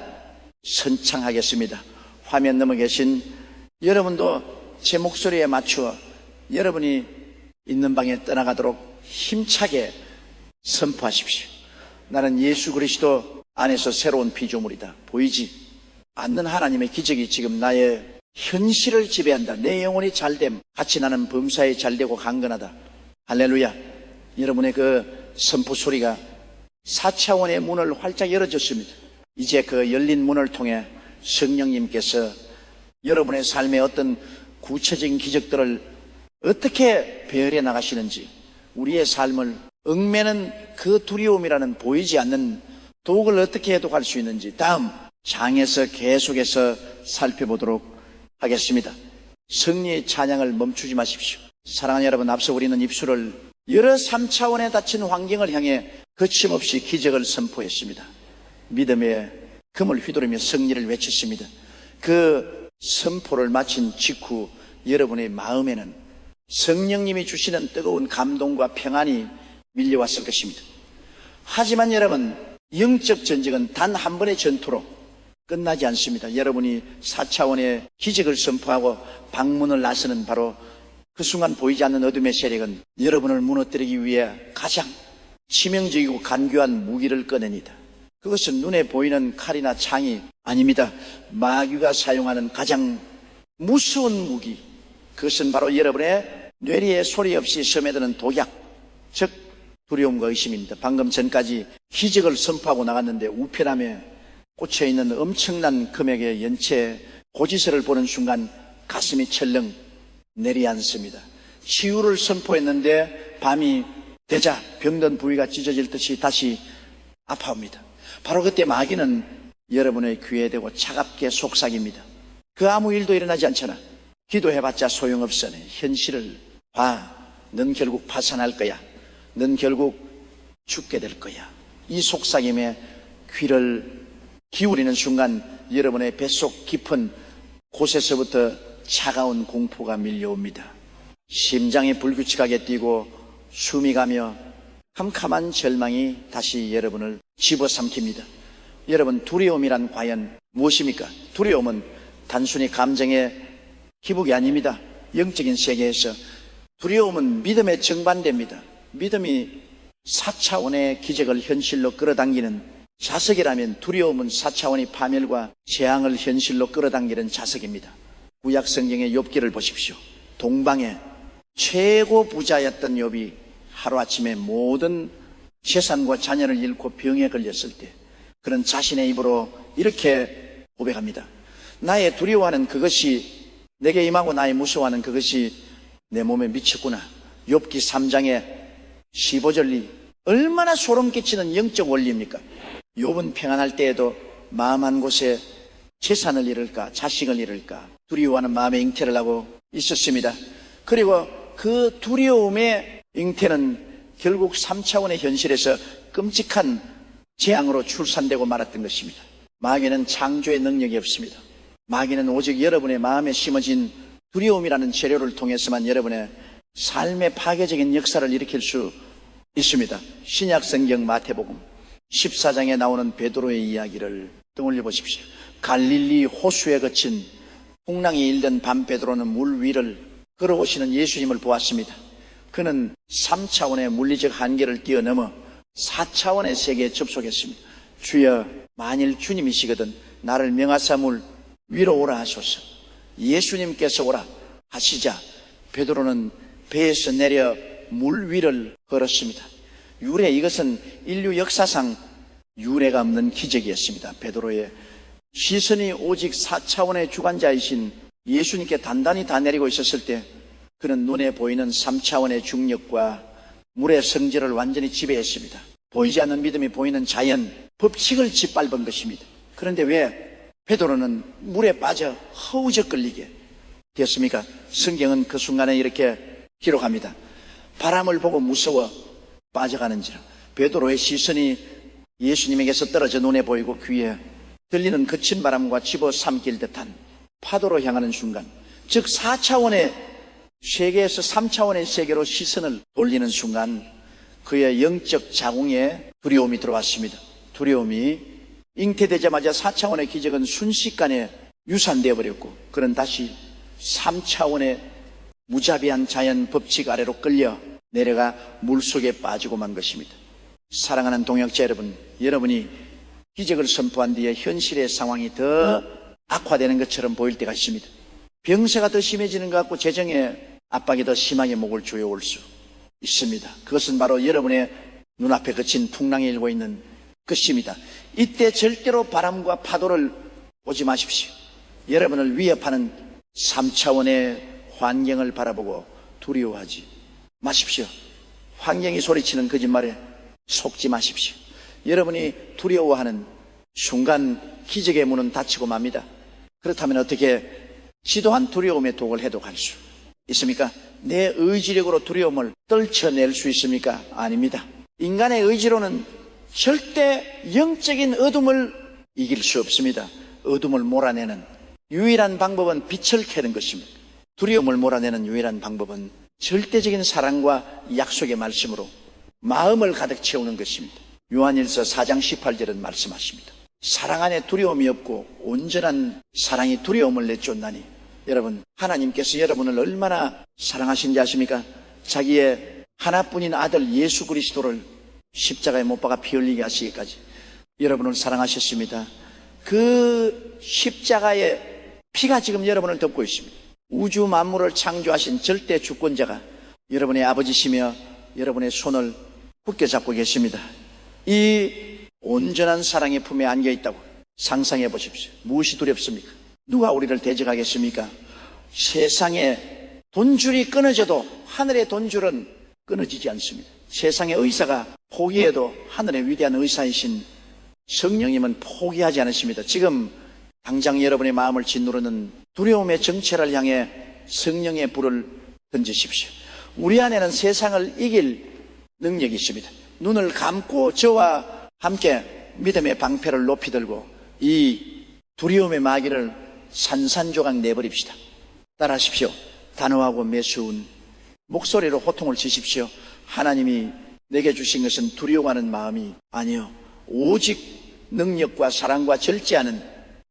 선창하겠습니다. 화면 넘어 계신 여러분도 제 목소리에 맞추어 여러분이 있는 방에 떠나가도록 힘차게 선포하십시오. 나는 예수 그리스도 안에서 새로운 피조물이다. 보이지 않는 하나님의 기적이 지금 나의 현실을 지배한다. 내 영혼이 잘됨. 같이 나는 범사에 잘되고 강건하다. 할렐루야. 여러분의 그 선포 소리가 4차원의 문을 활짝 열어줬습니다. 이제 그 열린 문을 통해 성령님께서 여러분의 삶의 어떤 구체적인 기적들을 어떻게 배열해 나가시는지 우리의 삶을 얽매는 그 두려움이라는 보이지 않는 독을 어떻게 해독할 수 있는지 다음 장에서 계속해서 살펴보도록 하겠습니다. 승리의 찬양을 멈추지 마십시오. 사랑하는 여러분, 앞서 우리는 입술을 여러 3차원에 닫힌 환경을 향해 거침없이 기적을 선포했습니다. 믿음의 금을 휘두르며 승리를 외쳤습니다. 그 선포를 마친 직후 여러분의 마음에는 성령님이 주시는 뜨거운 감동과 평안이 밀려왔을 것입니다. 하지만 여러분, 영적 전쟁은 단 한 번의 전투로 끝나지 않습니다. 여러분이 4차원의 기적을 선포하고 방문을 나서는 바로 그 순간 보이지 않는 어둠의 세력은 여러분을 무너뜨리기 위해 가장 치명적이고 간교한 무기를 꺼냅니다. 그것은 눈에 보이는 칼이나 창이 아닙니다. 마귀가 사용하는 가장 무서운 무기, 그것은 바로 여러분의 뇌리에 소리 없이 스며드는 독약, 즉 두려움과 의심입니다. 방금 전까지 기적을 선포하고 나갔는데 우편함에 꽂혀있는 엄청난 금액의 연체 고지서를 보는 순간 가슴이 철렁 내려앉습니다. 치유를 선포했는데 밤이 되자 병든 부위가 찢어질 듯이 다시 아파옵니다. 바로 그때 마귀는 여러분의 귀에 대고 차갑게 속삭입니다. 그 아무 일도 일어나지 않잖아. 기도해봤자 소용없으네. 현실을 봐. 넌 결국 파산할 거야. 넌 결국 죽게 될 거야. 이 속삭임에 귀를 기울이는 순간 여러분의 뱃속 깊은 곳에서부터 차가운 공포가 밀려옵니다. 심장이 불규칙하게 뛰고 숨이 가며 캄캄한 절망이 다시 여러분을 집어삼킵니다. 여러분, 두려움이란 과연 무엇입니까? 두려움은 단순히 감정의 기복이 아닙니다. 영적인 세계에서 두려움은 믿음의 정반대입니다. 믿음이 4차원의 기적을 현실로 끌어당기는 자석이라면 두려움은 4차원의 파멸과 재앙을 현실로 끌어당기는 자석입니다. 구약 성경의 욥기를 보십시오. 동방의 최고 부자였던 욥이 하루아침에 모든 재산과 자녀를 잃고 병에 걸렸을 때 그런 자신의 입으로 이렇게 고백합니다. 나의 두려워하는 그것이, 내게 임하고 나의 무서워하는 그것이 내 몸에 미쳤구나. 욥기 3장의 15절이 얼마나 소름 끼치는 영적 원리입니까? 욥은 평안할 때에도 마음 한 곳에 재산을 잃을까, 자식을 잃을까 두려워하는 마음의 잉태를 하고 있었습니다. 그리고 그 두려움의 잉태는 결국 3차원의 현실에서 끔찍한 재앙으로 출산되고 말았던 것입니다. 마귀는 창조의 능력이 없습니다. 마귀는 오직 여러분의 마음에 심어진 두려움이라는 재료를 통해서만 여러분의 삶의 파괴적인 역사를 일으킬 수 있습니다. 신약 성경 마태복음 14장에 나오는 베드로의 이야기를 떠올려 보십시오. 갈릴리 호수에 거친 풍랑이 일던 밤 베드로는 물 위를 걸어오시는 예수님을 보았습니다. 그는 3차원의 물리적 한계를 뛰어넘어 4차원의 세계에 접속했습니다. 주여, 만일 주님이시거든 나를 명하사 물 위로 오라 하소서. 예수님께서 오라 하시자 베드로는 배에서 내려 물 위를 걸었습니다. 유래, 이것은 인류 역사상 유례가 없는 기적이었습니다. 베드로의 시선이 오직 4차원의 주관자이신 예수님께 단단히 다 내리고 있었을 때 그는 눈에 보이는 3차원의 중력과 물의 성질을 완전히 지배했습니다. 보이지 않는 믿음이 보이는 자연, 법칙을 짓밟은 것입니다. 그런데 왜 베드로는 물에 빠져 허우적거리게 되었습니까? 성경은 그 순간에 이렇게 기록합니다. 바람을 보고 무서워 빠져가는지라. 베드로의 시선이 예수님에게서 떨어져 눈에 보이고 귀에 들리는 거친 바람과 집어삼킬 듯한 파도로 향하는 순간, 즉 4차원의 세계에서 3차원의 세계로 시선을 돌리는 순간 그의 영적 자궁에 두려움이 들어왔습니다. 두려움이 잉태되자마자 4차원의 기적은 순식간에 유산되어 버렸고 그는 다시 3차원의 무자비한 자연 법칙 아래로 끌려 내려가 물속에 빠지고 만 것입니다. 사랑하는 동역자 여러분, 여러분이 기적을 선포한 뒤에 현실의 상황이 더 악화되는 것처럼 보일 때가 있습니다. 병세가 더 심해지는 것 같고 재정의 압박이 더 심하게 목을 조여올 수 있습니다. 그것은 바로 여러분의 눈앞에 그친 풍랑이 일고 있는 것입니다. 이때 절대로 바람과 파도를 보지 마십시오. 여러분을 위협하는 3차원의 환경을 바라보고 두려워하지 마십시오. 환경이 소리치는 거짓말에 속지 마십시오. 여러분이 두려워하는 순간 기적의 문은 닫히고 맙니다. 그렇다면 어떻게 지도한 두려움의 독을 해독할 수 있습니까? 내 의지력으로 두려움을 떨쳐낼 수 있습니까? 아닙니다. 인간의 의지로는 절대 영적인 어둠을 이길 수 없습니다. 어둠을 몰아내는 유일한 방법은 빛을 켜는 것입니다. 두려움을 몰아내는 유일한 방법은 절대적인 사랑과 약속의 말씀으로 마음을 가득 채우는 것입니다. 요한일서 4장 18절은 말씀하십니다. 사랑 안에 두려움이 없고 온전한 사랑이 두려움을 내쫓나니. 여러분, 하나님께서 여러분을 얼마나 사랑하신지 아십니까? 자기의 하나뿐인 아들 예수 그리스도를 십자가에 못 박아 피 흘리게 하시기까지 여러분을 사랑하셨습니다. 그 십자가의 피가 지금 여러분을 덮고 있습니다. 우주 만물을 창조하신 절대 주권자가 여러분의 아버지시며 여러분의 손을 붙잡고 계십니다. 이 온전한 사랑의 품에 안겨 있다고 상상해 보십시오. 무엇이 두렵습니까? 누가 우리를 대적하겠습니까? 세상의 돈줄이 끊어져도 하늘의 돈줄은 끊어지지 않습니다. 세상의 의사가 포기해도 하늘의 위대한 의사이신 성령님은 포기하지 않으십니다. 지금 당장 여러분의 마음을 짓누르는 두려움의 정체를 향해 성령의 불을 던지십시오. 우리 안에는 세상을 이길 능력이 있습니다. 눈을 감고 저와 함께 믿음의 방패를 높이 들고 이 두려움의 마귀를 산산조각 내버립시다. 따라하십시오. 단호하고 매서운 목소리로 호통을 치십시오. 하나님이 내게 주신 것은 두려워하는 마음이 아니요, 오직 능력과 사랑과 절제하는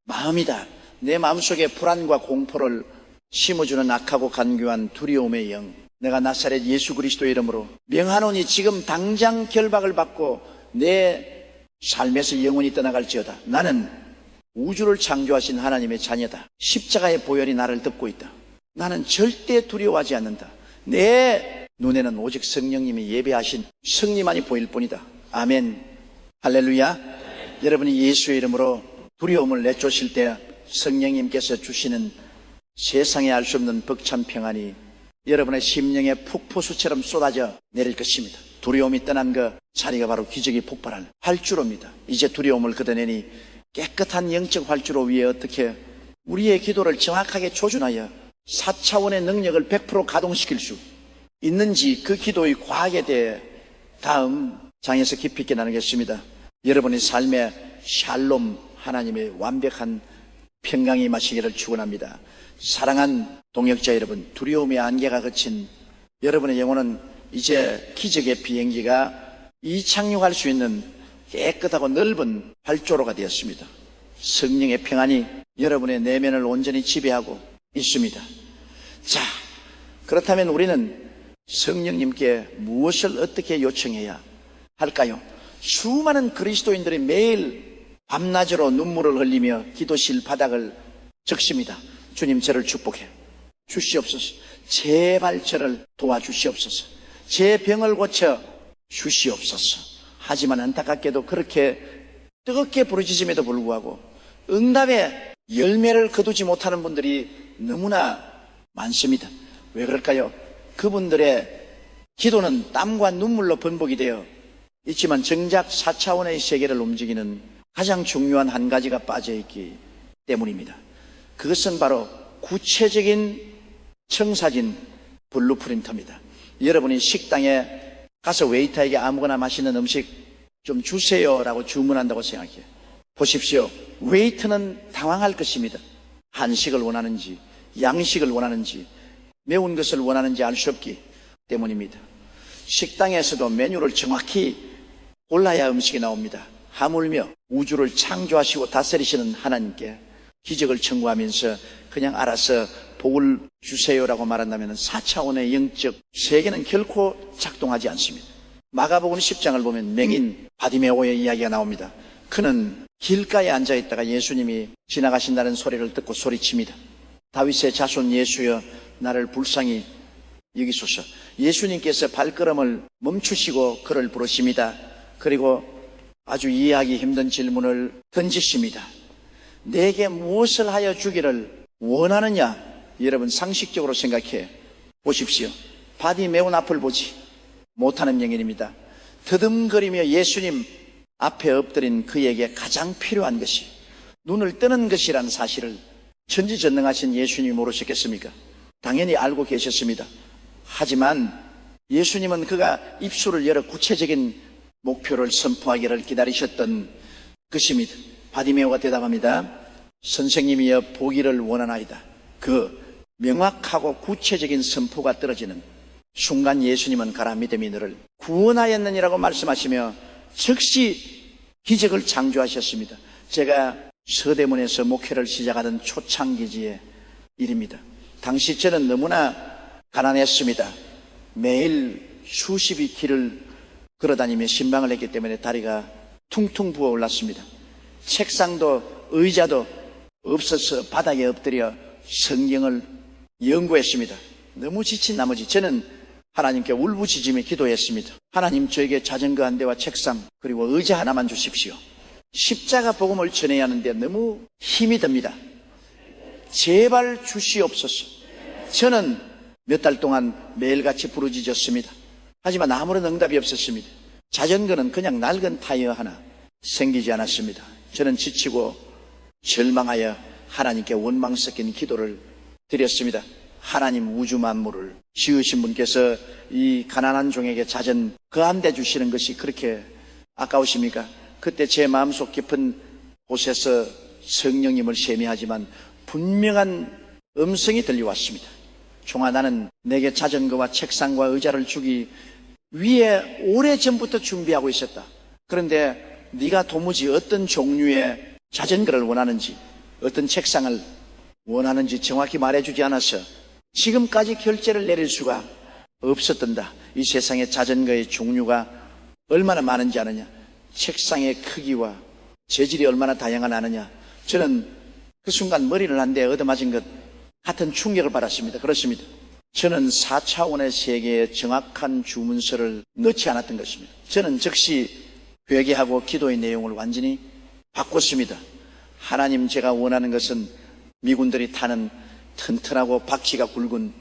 마음이다. 내 마음속에 불안과 공포를 심어주는 악하고 간교한 두려움의 영, 내가 나사렛 예수 그리스도의 이름으로 명하노니 지금 당장 결박을 받고 내 삶에서 영원히 떠나갈지어다. 나는 우주를 창조하신 하나님의 자녀다. 십자가의 보혈이 나를 덮고 있다. 나는 절대 두려워하지 않는다. 내 눈에는 오직 성령님이 예배하신 성리만이 보일 뿐이다. 아멘. 할렐루야. 여러분이 예수의 이름으로 두려움을 내쫓을 때 성령님께서 주시는 세상에 알 수 없는 벅찬 평안이 여러분의 심령에 폭포수처럼 쏟아져 내릴 것입니다. 두려움이 떠난 그 자리가 바로 기적이 폭발할 활주로입니다. 이제 두려움을 걷어내니 깨끗한 영적 활주로 위에 어떻게 우리의 기도를 정확하게 조준하여 4차원의 능력을 100% 가동시킬 수 있는지 그 기도의 과학에 대해 다음 장에서 깊이 있게 나누겠습니다. 여러분의 삶에 샬롬 하나님의 완벽한 평강이 임하시기를 축원합니다. 사랑한 동역자 여러분, 두려움의 안개가 그친 여러분의 영혼은 이제 기적의 비행기가 이착륙할 수 있는 깨끗하고 넓은 활주로가 되었습니다. 성령의 평안이 여러분의 내면을 온전히 지배하고 있습니다. 자, 그렇다면 우리는 성령님께 무엇을 어떻게 요청해야 할까요? 수많은 그리스도인들이 매일 밤낮으로 눈물을 흘리며 기도실 바닥을 적십니다. 주님, 저를 축복해 주시옵소서. 제발 저를 도와주시옵소서. 제 병을 고쳐 주시옵소서. 하지만 안타깝게도 그렇게 뜨겁게 부르짖음에도 불구하고 응답의 열매를 거두지 못하는 분들이 너무나 많습니다. 왜 그럴까요? 그분들의 기도는 땀과 눈물로 번복이 되어 있지만 정작 4차원의 세계를 움직이는 가장 중요한 한 가지가 빠져있기 때문입니다. 그것은 바로 구체적인 청사진 블루프린트입니다. 여러분이 식당에 가서 웨이터에게 아무거나 맛있는 음식 좀 주세요라고 주문한다고 생각해요. 보십시오. 웨이터는 당황할 것입니다. 한식을 원하는지 양식을 원하는지 매운 것을 원하는지 알 수 없기 때문입니다. 식당에서도 메뉴를 정확히 골라야 음식이 나옵니다. 하물며 우주를 창조하시고 다스리시는 하나님께 기적을 청구하면서 그냥 알아서 복을 주세요라고 말한다면 4차원의 영적 세계는 결코 작동하지 않습니다. 마가복음 10장을 보면 맹인 바디메오의 이야기가 나옵니다. 그는 길가에 앉아있다가 예수님이 지나가신다는 소리를 듣고 소리칩니다. 다윗의 자손 예수여, 나를 불쌍히 여기소서. 예수님께서 발걸음을 멈추시고 그를 부르십니다. 그리고 아주 이해하기 힘든 질문을 던지십니다. 내게 무엇을 하여 주기를 원하느냐? 여러분 상식적으로 생각해 보십시오. 바디메온 앞을 보지 못하는 영인입니다. 더듬거리며 예수님 앞에 엎드린 그에게 가장 필요한 것이 눈을 뜨는 것이라는 사실을 전지전능하신 예수님이 모르셨겠습니까? 당연히 알고 계셨습니다. 하지만 예수님은 그가 입술을 열어 구체적인 목표를 선포하기를 기다리셨던 것입니다. 바디메오가 대답합니다. 선생님이여, 보기를 원하나이다. 그 명확하고 구체적인 선포가 떨어지는 순간 예수님은 가라, 믿음이 너를 구원하였느니라고 말씀하시며 즉시 기적을 창조하셨습니다. 제가 서대문에서 목회를 시작하던 초창기지의 일입니다. 당시 저는 너무나 가난했습니다. 매일 수십이 길을 걸어다니며 신방을 했기 때문에 다리가 퉁퉁 부어 올랐습니다. 책상도 의자도 없어서 바닥에 엎드려 성경을 연구했습니다. 너무 지친 나머지 저는 하나님께 울부짖으며 기도했습니다. 하나님, 저에게 자전거 한 대와 책상 그리고 의자 하나만 주십시오. 십자가 복음을 전해야 하는데 너무 힘이 듭니다. 제발 주시옵소서. 저는 몇 달 동안 매일같이 부르짖었습니다. 하지만 아무런 응답이 없었습니다. 자전거는 그냥 낡은 타이어 하나 생기지 않았습니다. 저는 지치고 절망하여 하나님께 원망 섞인 기도를 드렸습니다. 하나님, 우주 만물을 지으신 분께서 이 가난한 종에게 잦은 그 안 대 주시는 것이 그렇게 아까우십니까? 그때 제 마음속 깊은 곳에서 성령님을 세미하지만 분명한 음성이 들려왔습니다. 종아, 나는 내게 자전거와 책상과 의자를 주기 위해 오래전부터 준비하고 있었다. 그런데 네가 도무지 어떤 종류의 자전거를 원하는지, 어떤 책상을 원하는지 정확히 말해주지 않아서 지금까지 결제를 내릴 수가 없었단다. 이 세상에 자전거의 종류가 얼마나 많은지 아느냐? 책상의 크기와 재질이 얼마나 다양하느냐? 저는 그 순간 머리를 한 대 얻어맞은 것 같은 충격을 받았습니다. 그렇습니다. 저는 4차원의 세계에 정확한 주문서를 넣지 않았던 것입니다. 저는 즉시 회개하고 기도의 내용을 완전히 바꿨습니다. 하나님, 제가 원하는 것은 미군들이 타는 튼튼하고 바퀴가 굵은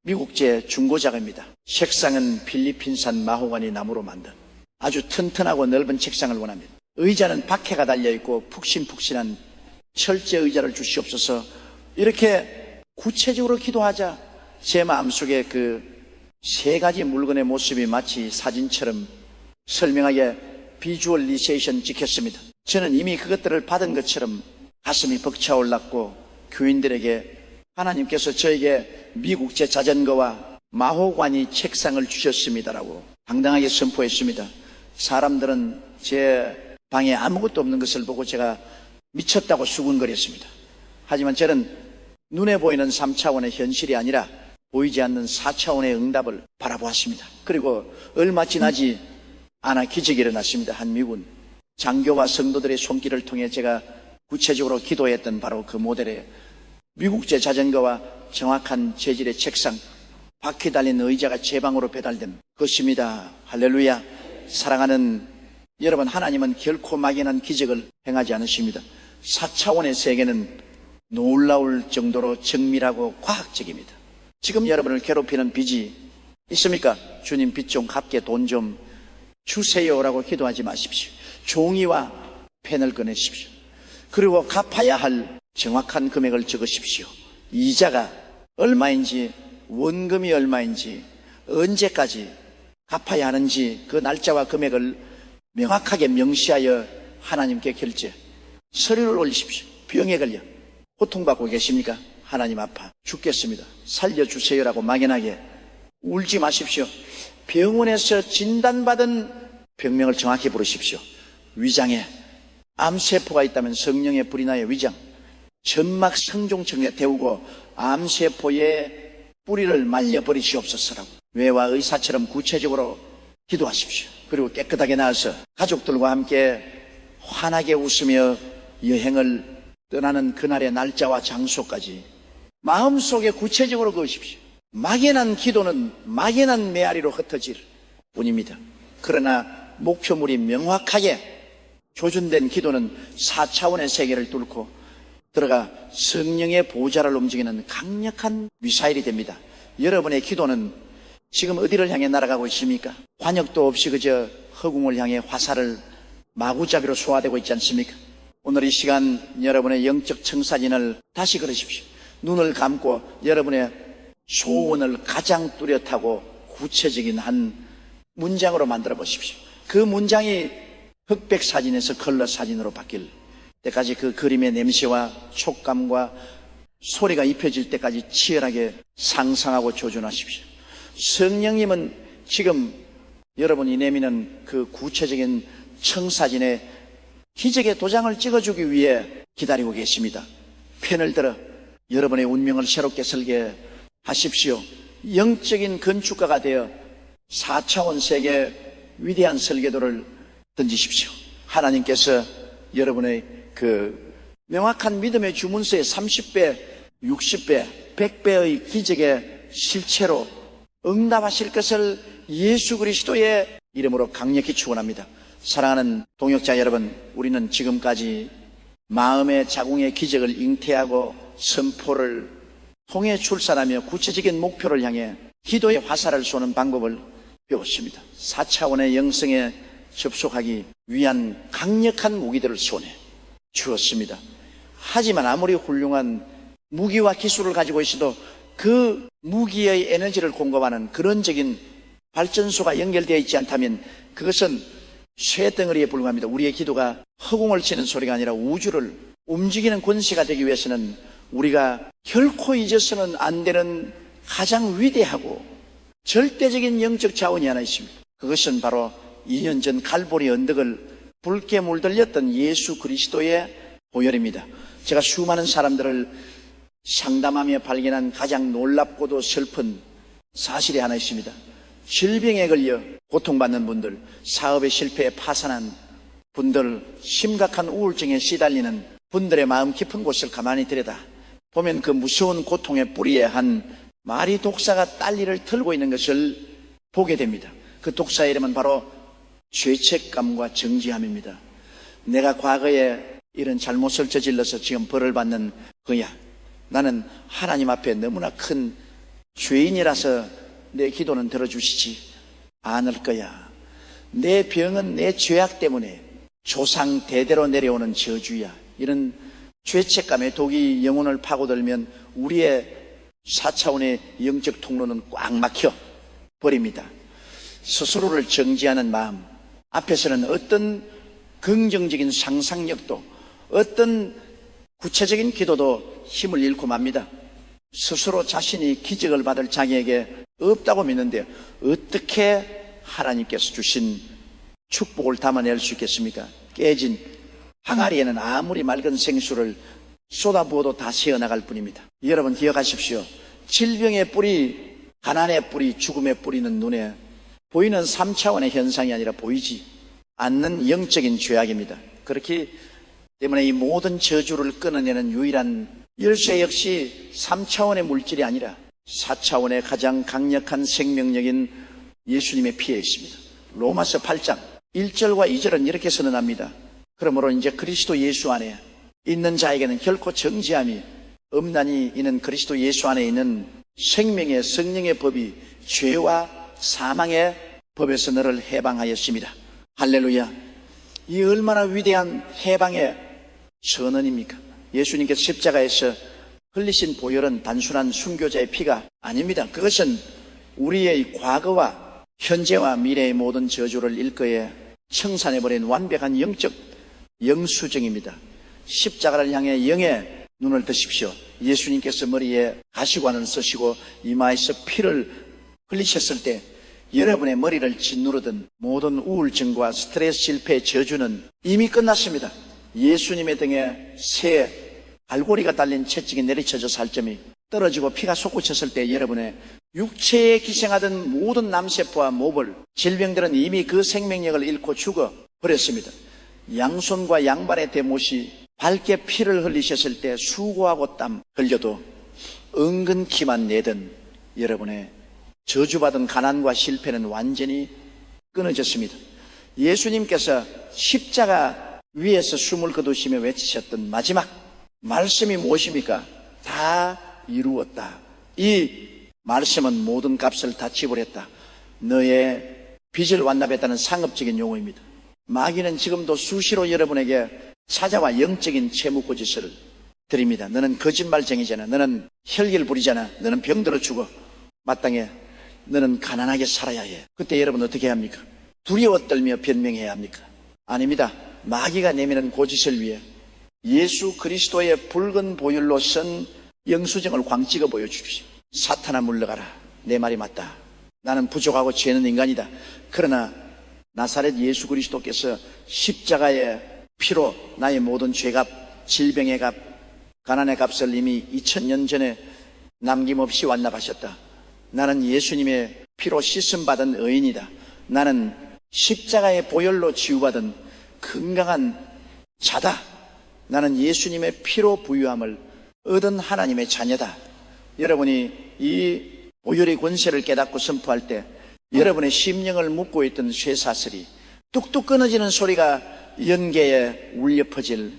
미국제 중고자가입니다. 책상은 필리핀산 마호가니 나무로 만든 아주 튼튼하고 넓은 책상을 원합니다. 의자는 박해가 달려있고 푹신푹신한 철제 의자를 주시옵소서. 이렇게 구체적으로 기도하자 제 마음속에 그 세 가지 물건의 모습이 마치 사진처럼 설명하게 비주얼리제이션 찍혔습니다. 저는 이미 그것들을 받은 것처럼 가슴이 벅차올랐고 교인들에게 하나님께서 저에게 미국제 자전거와 마호가니 책상을 주셨습니다라고 당당하게 선포했습니다. 사람들은 제 방에 아무것도 없는 것을 보고 제가 미쳤다고 수군거렸습니다. 하지만 저는 눈에 보이는 3차원의 현실이 아니라 보이지 않는 4차원의 응답을 바라보았습니다. 그리고 얼마 지나지 않아 기적이 일어났습니다. 한 미군 장교와 성도들의 손길을 통해 제가 구체적으로 기도했던 바로 그 모델의 미국제 자전거와 정확한 재질의 책상, 바퀴 달린 의자가 제 방으로 배달된 것입니다. 할렐루야. 사랑하는 여러분, 하나님은 결코 막연한 기적을 행하지 않으십니다. 4차원의 세계는 놀라울 정도로 정밀하고 과학적입니다. 지금 여러분을 괴롭히는 빚이 있습니까? 주님, 빚 좀 갚게 돈 좀 주세요라고 기도하지 마십시오. 종이와 펜을 꺼내십시오. 그리고 갚아야 할 정확한 금액을 적으십시오. 이자가 얼마인지, 원금이 얼마인지, 언제까지 갚아야 하는지 그 날짜와 금액을 명확하게 명시하여 하나님께 결제, 서류를 올리십시오. 병에 걸려 고통받고 계십니까? 하나님 아파 죽겠습니다, 살려주세요라고 막연하게 울지 마십시오. 병원에서 진단받은 병명을 정확히 부르십시오. 위장에 암세포가 있다면 성령의 불이 나여 위장, 점막 성종청에 데우고 암세포의 뿌리를 말려버리시옵소서라고 외와 의사처럼 구체적으로 기도하십시오. 그리고 깨끗하게 나와서 가족들과 함께 환하게 웃으며 여행을 떠나는 그날의 날짜와 장소까지 마음속에 구체적으로 그으십시오. 막연한 기도는 막연한 메아리로 흩어질 뿐입니다. 그러나 목표물이 명확하게 조준된 기도는 4차원의 세계를 뚫고 들어가 성령의 보좌를 움직이는 강력한 미사일이 됩니다. 여러분의 기도는 지금 어디를 향해 날아가고 있습니까? 관역도 없이 그저 허공을 향해 화살을 마구잡이로 쏘아대고 있지 않습니까? 오늘 이 시간 여러분의 영적 청사진을 다시 그리십시오. 눈을 감고 여러분의 소원을 가장 뚜렷하고 구체적인 한 문장으로 만들어 보십시오. 그 문장이 흑백 사진에서 컬러 사진으로 바뀔 때까지 그 그림의 냄새와 촉감과 소리가 입혀질 때까지 치열하게 상상하고 조준하십시오. 성령님은 지금 여러분이 내미는 그 구체적인 청사진에 기적의 도장을 찍어주기 위해 기다리고 계십니다. 펜을 들어 여러분의 운명을 새롭게 설계하십시오. 영적인 건축가가 되어 4차원 세계 위대한 설계도를 던지십시오. 하나님께서 여러분의 그 명확한 믿음의 주문서에 30배, 60배, 100배의 기적의 실체로 응답하실 것을 예수 그리스도의 이름으로 강력히 축원합니다. 사랑하는 동역자 여러분, 우리는 지금까지 마음의 자궁의 기적을 잉태하고 선포를 통해 출산하며 구체적인 목표를 향해 기도의 화살을 쏘는 방법을 배웠습니다. 4차원의 영성에 접속하기 위한 강력한 무기들을 손에 주었습니다. 하지만 아무리 훌륭한 무기와 기술을 가지고 있어도 그 무기의 에너지를 공급하는 근원적인 발전소가 연결되어 있지 않다면 그것은 쇠덩어리에 불과합니다. 우리의 기도가 허공을 치는 소리가 아니라 우주를 움직이는 권세가 되기 위해서는 우리가 결코 잊어서는 안 되는 가장 위대하고 절대적인 영적 자원이 하나 있습니다. 그것은 바로 2년 전 갈보리 언덕을 붉게 물들였던 예수 그리스도의 보혈입니다. 제가 수많은 사람들을 상담하며 발견한 가장 놀랍고도 슬픈 사실이 하나 있습니다. 질병에 걸려 고통받는 분들, 사업의 실패에 파산한 분들, 심각한 우울증에 시달리는 분들의 마음 깊은 곳을 가만히 들여다 보면 그 무서운 고통의 뿌리에 한 마리 독사가 딸리를 털고 있는 것을 보게 됩니다. 그 독사의 이름은 바로 죄책감과 정죄함입니다. 내가 과거에 이런 잘못을 저질러서 지금 벌을 받는 거야. 나는 하나님 앞에 너무나 큰 죄인이라서 내 기도는 들어주시지 않을 거야. 내 병은 내 죄악 때문에 조상 대대로 내려오는 저주야. 이런 죄책감의 독이 영혼을 파고들면 우리의 4차원의 영적 통로는 꽉 막혀 버립니다. 스스로를 정지하는 마음 앞에서는 어떤 긍정적인 상상력도 어떤 구체적인 기도도 힘을 잃고 맙니다. 스스로 자신이 기적을 받을 자기에게 없다고 믿는데 어떻게 하나님께서 주신 축복을 담아낼 수 있겠습니까? 깨진 항아리에는 아무리 맑은 생수를 쏟아부어도 다 새어나갈 뿐입니다. 여러분 기억하십시오. 질병의 뿌리, 가난의 뿌리, 죽음의 뿌리는 눈에 보이는 3차원의 현상이 아니라 보이지 않는 영적인 죄악입니다. 그렇기 때문에 이 모든 저주를 끊어내는 유일한 열쇠 역시 3차원의 물질이 아니라 4차원의 가장 강력한 생명력인 예수님의 피에 있습니다. 로마서 8장 1절과 2절은 이렇게 선언합니다. 그러므로 이제 그리스도 예수 안에 있는 자에게는 결코 정죄함이 없나니 이는 그리스도 예수 안에 있는 생명의 성령의 법이 죄와 사망의 법에서 너를 해방하였습니다. 할렐루야. 이 얼마나 위대한 해방의 선언입니까? 예수님께서 십자가에서 흘리신 보혈은 단순한 순교자의 피가 아닙니다. 그것은 우리의 과거와 현재와 미래의 모든 저주를 일거에 청산해버린 완벽한 영적 영수증입니다. 십자가를 향해 영의 눈을 뜨십시오. 예수님께서 머리에 가시관을 쓰시고 이마에서 피를 흘리셨을 때 여러분의 머리를 짓누르던 모든 우울증과 스트레스 실패의 저주는 이미 끝났습니다. 예수님의 등에 새 갈고리가 달린 채찍이 내리쳐져 살점이 떨어지고 피가 솟구쳤을 때 여러분의 육체에 기생하던 모든 남세포와 모볼, 질병들은 이미 그 생명력을 잃고 죽어버렸습니다. 양손과 양발의 대못이 밝게 피를 흘리셨을 때 수고하고 땀 흘려도 은근 키만 내던 여러분의 저주받은 가난과 실패는 완전히 끊어졌습니다. 예수님께서 십자가 위에서 숨을 거두시며 외치셨던 마지막 말씀이 무엇입니까? 다 이루었다. 이 말씀은 모든 값을 다 지불했다. 너의 빚을 완납했다는 상업적인 용어입니다. 마귀는 지금도 수시로 여러분에게 찾아와 영적인 채무고지서를 드립니다. 너는 거짓말쟁이잖아. 너는 혈기를 부리잖아. 너는 병들어 죽어. 마땅해. 너는 가난하게 살아야 해. 그때 여러분 어떻게 해야 합니까? 두려워 떨며 변명해야 합니까? 아닙니다. 마귀가 내미는 고짓을 위해 예수 그리스도의 붉은 보혈로 쓴 영수증을 광 찍어 보여주십시오. 사탄아 물러가라. 내 말이 맞다. 나는 부족하고 죄는 인간이다. 그러나 나사렛 예수 그리스도께서 십자가의 피로 나의 모든 죄값, 질병의 값, 가난의 값을 이미 2000년 전에 남김없이 완납하셨다. 나는 예수님의 피로 씻음받은 의인이다. 나는 십자가의 보혈로 치유받은 건강한 자다. 나는 예수님의 피로 부유함을 얻은 하나님의 자녀다. 여러분이 이 보혈의 권세를 깨닫고 선포할 때 여러분의 심령을 묶고 있던 쇠사슬이 뚝뚝 끊어지는 소리가 연계에 울려 퍼질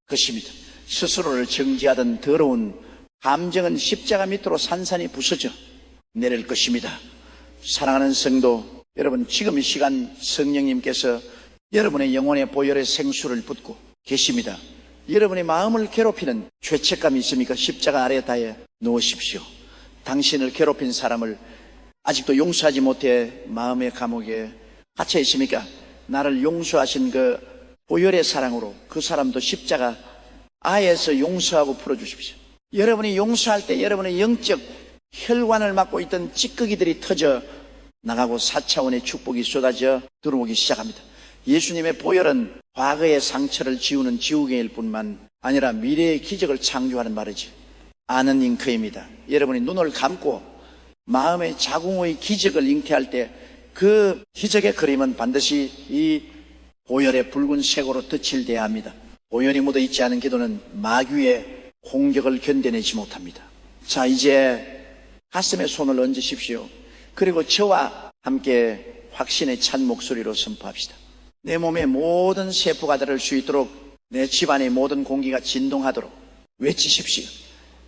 것입니다. 스스로를 정지하던 더러운 감정은 십자가 밑으로 산산이 부서져 내릴 것입니다. 사랑하는 성도 여러분, 지금 이 시간 성령님께서 여러분의 영혼의 보혈의 생수를 붓고 계십니다. 여러분의 마음을 괴롭히는 죄책감이 있습니까? 십자가 아래다에 놓으십시오. 당신을 괴롭힌 사람을 아직도 용서하지 못해 마음의 감옥에 갇혀 있습니까? 나를 용서하신 그 보혈의 사랑으로 그 사람도 십자가 아에서 용서하고 풀어주십시오. 여러분이 용서할 때 여러분의 영적 혈관을 막고 있던 찌꺼기들이 터져 나가고 4차원의 축복이 쏟아져 들어오기 시작합니다. 예수님의 보혈은 과거의 상처를 지우는 지우개일 뿐만 아니라 미래의 기적을 창조하는 말이지. 아는 잉크입니다. 여러분이 눈을 감고 마음의 자궁의 기적을 잉태할 때 그 기적의 그림은 반드시 이 보혈의 붉은 색으로 덧칠돼야 합니다. 보혈이 묻어 있지 않은 기도는 마귀의 공격을 견뎌내지 못합니다. 자, 이제 가슴에 손을 얹으십시오. 그리고 저와 함께 확신의 찬 목소리로 선포합시다. 내 몸의 모든 세포가 들을 수 있도록, 내 집안의 모든 공기가 진동하도록 외치십시오.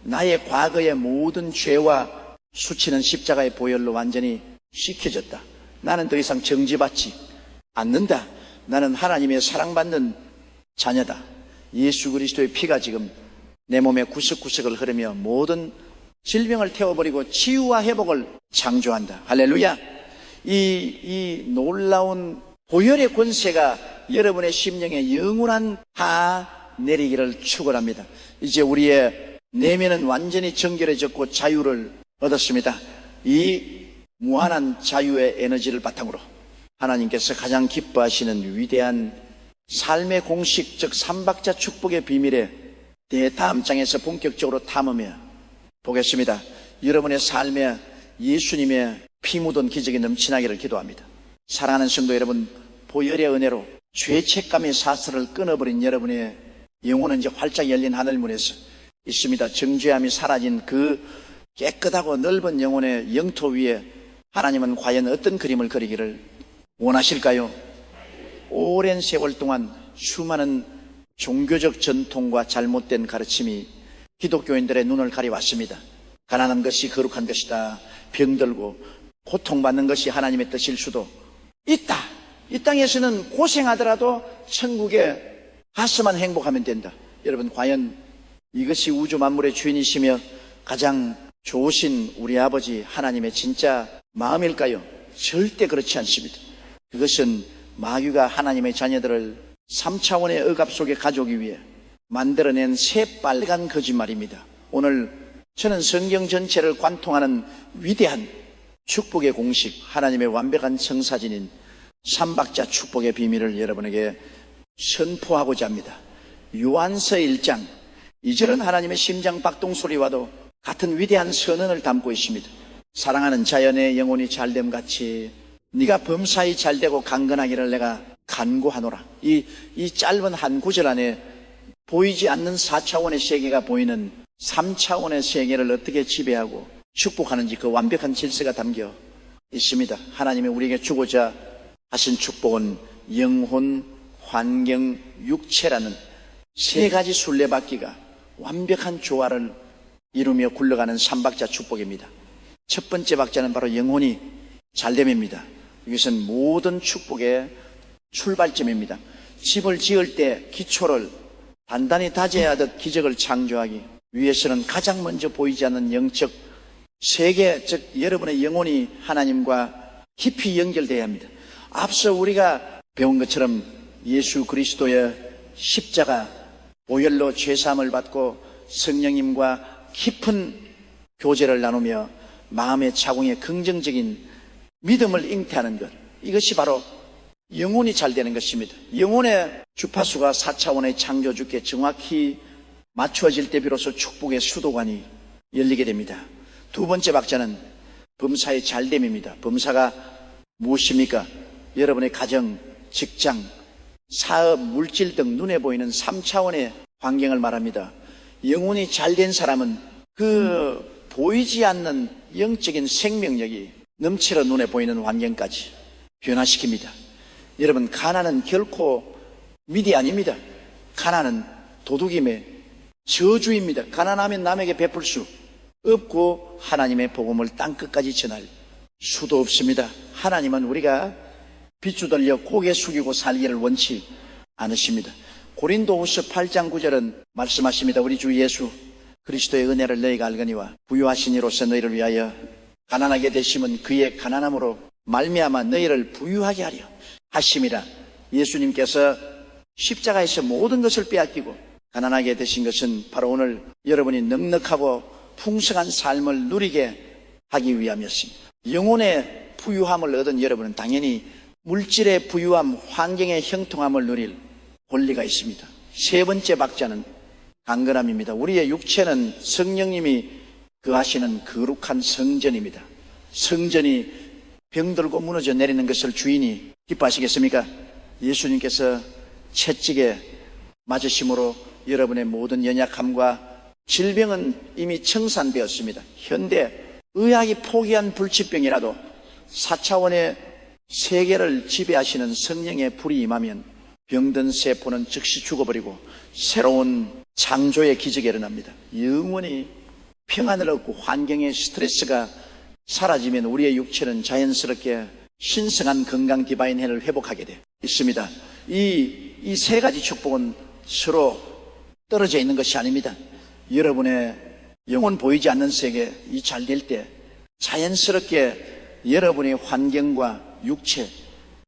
나의 과거의 모든 죄와 수치는 십자가의 보혈로 완전히 씻겨졌다. 나는 더 이상 정죄받지 않는다. 나는 하나님의 사랑받는 자녀다. 예수 그리스도의 피가 지금 내 몸의 구석구석을 흐르며 모든 질병을 태워버리고 치유와 회복을 창조한다. 할렐루야. 이 놀라운 보혈의 권세가 여러분의 심령에 영원한 다 내리기를 축원합니다. 이제 우리의 내면은 완전히 정결해졌고 자유를 얻었습니다. 이 무한한 자유의 에너지를 바탕으로 하나님께서 가장 기뻐하시는 위대한 삶의 공식, 즉 삼박자 축복의 비밀에 대해 다음 장에서 본격적으로 탐험해 보겠습니다. 여러분의 삶에 예수님의 피 묻은 기적이 넘치나기를 기도합니다. 사랑하는 성도 여러분, 보혈의 은혜로 죄책감의 사슬을 끊어버린 여러분의 영혼은 이제 활짝 열린 하늘문에서 있습니다. 정죄함이 사라진 그 깨끗하고 넓은 영혼의 영토 위에 하나님은 과연 어떤 그림을 그리기를 원하실까요? 오랜 세월 동안 수많은 종교적 전통과 잘못된 가르침이 기독교인들의 눈을 가려왔습니다. 가난한 것이 거룩한 것이다. 병들고 고통받는 것이 하나님의 뜻일 수도 있다. 이 땅에서는 고생하더라도 천국에 가서만 행복하면 된다. 여러분, 과연 이것이 우주 만물의 주인이시며 가장 좋으신 우리 아버지 하나님의 진짜 마음일까요? 절대 그렇지 않습니다. 그것은 마귀가 하나님의 자녀들을 3차원의 억압 속에 가져오기 위해 만들어낸 새빨간 거짓말입니다. 오늘 저는 성경 전체를 관통하는 위대한 축복의 공식, 하나님의 완벽한 청사진인 삼박자 축복의 비밀을 여러분에게 선포하고자 합니다. 요한서 1장 2절은 하나님의 심장 박동 소리와도 같은 위대한 선언을 담고 있습니다. 사랑하는 자연의 영혼이 잘됨 같이 네가 범사히 잘되고 강건하기를 내가 간구하노라. 이 짧은 한 구절 안에 보이지 않는 4차원의 세계가 보이는 3차원의 세계를 어떻게 지배하고 축복하는지 그 완벽한 질서가 담겨 있습니다. 하나님이 우리에게 주고자 하신 축복은 영혼, 환경, 육체라는 세 가지 순례바퀴가 완벽한 조화를 이루며 굴러가는 삼박자 축복입니다. 첫 번째 박자는 바로 영혼이 잘됨입니다. 이것은 모든 축복의 출발점입니다. 집을 지을 때 기초를 단단히 다져야하듯 기적을 창조하기 위해서는 가장 먼저 보이지 않는 영적 세계, 즉 여러분의 영혼이 하나님과 깊이 연결되어야 합니다. 앞서 우리가 배운 것처럼 예수 그리스도의 십자가 보혈로 죄사함을 받고 성령님과 깊은 교제를 나누며 마음의 자궁에 긍정적인 믿음을 잉태하는 것, 이것이 바로 영혼이 잘 되는 것입니다. 영혼의 주파수가 4차원의 창조주께 정확히 맞추어질 때 비로소 축복의 수도관이 열리게 됩니다. 두 번째 박자는 범사의 잘됨입니다. 범사가 무엇입니까? 여러분의 가정, 직장, 사업, 물질 등 눈에 보이는 3차원의 환경을 말합니다. 영혼이 잘된 사람은 그 보이지 않는 영적인 생명력이 넘치러 눈에 보이는 환경까지 변화시킵니다. 여러분, 가난은 결코 mid이 아닙니다. 가난은 도둑임에 저주입니다. 가난하면 남에게 베풀 수 없고 하나님의 복음을 땅끝까지 전할 수도 없습니다. 하나님은 우리가 빚주 들려 고개 숙이고 살기를 원치 않으십니다. 고린도후서 8장 9절은 말씀하십니다. 우리 주 예수 그리스도의 은혜를 너희가 알거니와 부유하신 이로서 너희를 위하여 가난하게 되심은 그의 가난함으로 말미암아 너희를 부유하게 하려 하심이라. 예수님께서 십자가에서 모든 것을 빼앗기고 가난하게 되신 것은 바로 오늘 여러분이 넉넉하고 풍성한 삶을 누리게 하기 위함이었습니다. 영혼의 부유함을 얻은 여러분은 당연히 물질의 부유함, 환경의 형통함을 누릴 권리가 있습니다. 세 번째 박자는 강건함입니다. 우리의 육체는 성령님이 거하시는 거룩한 성전입니다. 성전이 병들고 무너져 내리는 것을 주인이 기뻐하시겠습니까? 예수님께서 채찍에 맞으심으로 여러분의 모든 연약함과 질병은 이미 청산되었습니다. 현대 의학이 포기한 불치병이라도 4차원의 세계를 지배하시는 성령의 불이 임하면 병든 세포는 즉시 죽어버리고 새로운 창조의 기적이 일어납니다. 영원히 평안을 얻고 환경의 스트레스가 사라지면 우리의 육체는 자연스럽게 신성한 건강 디바인 헬을 회복하게 되어 있습니다. 이 세 가지 축복은 서로 떨어져 있는 것이 아닙니다. 여러분의 영혼 보이지 않는 세계 이 잘 될 때 자연스럽게 여러분의 환경과 육체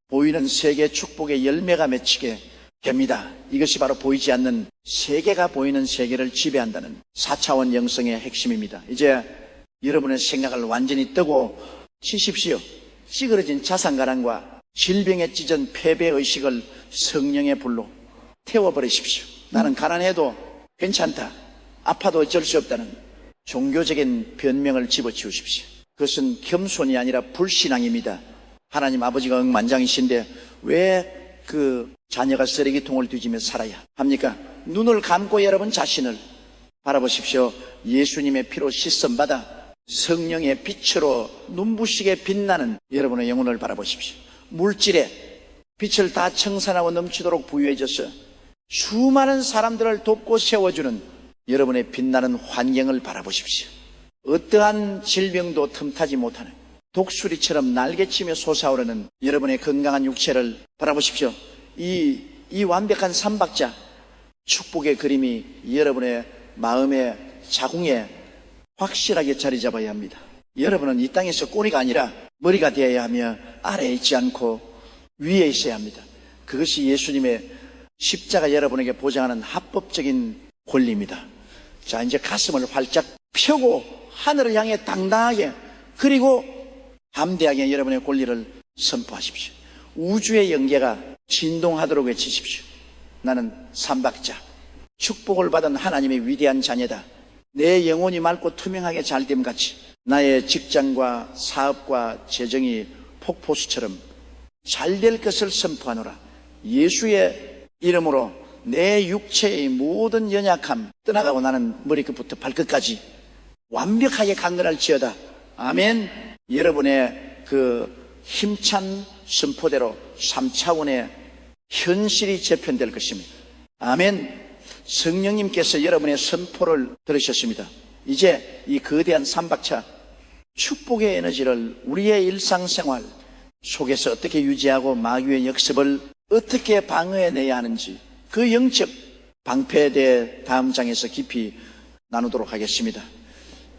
보이는 세계 축복의 열매가 맺히게 됩니다. 이것이 바로 보이지 않는 세계가 보이는 세계를 지배한다는 4차원 영성의 핵심입니다. 이제 여러분의 생각을 완전히 뜨고 치십시오. 찌그러진 자산가랑과 질병에 찢은 패배의식을 성령의 불로 태워버리십시오. 나는 가난해도 괜찮다, 아파도 어쩔 수 없다는 종교적인 변명을 집어치우십시오. 그것은 겸손이 아니라 불신앙입니다. 하나님 아버지가 억만장이신데 왜 그 자녀가 쓰레기통을 뒤지며 살아야 합니까? 눈을 감고 여러분 자신을 바라보십시오. 예수님의 피로 씻음받아 성령의 빛으로 눈부시게 빛나는 여러분의 영혼을 바라보십시오. 물질에 빛을 다 청산하고 넘치도록 부유해져서 수많은 사람들을 돕고 세워주는 여러분의 빛나는 환경을 바라보십시오. 어떠한 질병도 틈타지 못하는 독수리처럼 날개치며 솟아오르는 여러분의 건강한 육체를 바라보십시오. 이 완벽한 삼박자 축복의 그림이 여러분의 마음의 자궁에 확실하게 자리 잡아야 합니다. 여러분은 이 땅에서 꼬리가 아니라 머리가 되어야 하며 아래에 있지 않고 위에 있어야 합니다. 그것이 예수님의 십자가 여러분에게 보장하는 합법적인 권리입니다. 자, 이제 가슴을 활짝 펴고 하늘을 향해 당당하게 그리고 담대하게 여러분의 권리를 선포하십시오. 우주의 영계가 진동하도록 외치십시오. 나는 삼박자 축복을 받은 하나님의 위대한 자녀다. 내 영혼이 맑고 투명하게 잘됨 같이 나의 직장과 사업과 재정이 폭포수처럼 잘될 것을 선포하노라. 예수의 이름으로 내 육체의 모든 연약함 떠나가고 나는 머리끝부터 발끝까지 완벽하게 강건할지어다. 아멘. 여러분의 그 힘찬 선포대로 3차원의 현실이 재편될 것입니다. 아멘. 성령님께서 여러분의 선포를 들으셨습니다. 이제 이 거대한 삼박자 축복의 에너지를 우리의 일상생활 속에서 어떻게 유지하고 마귀의 역습을 어떻게 방어해내야 하는지 그 영적 방패에 대해 다음 장에서 깊이 나누도록 하겠습니다.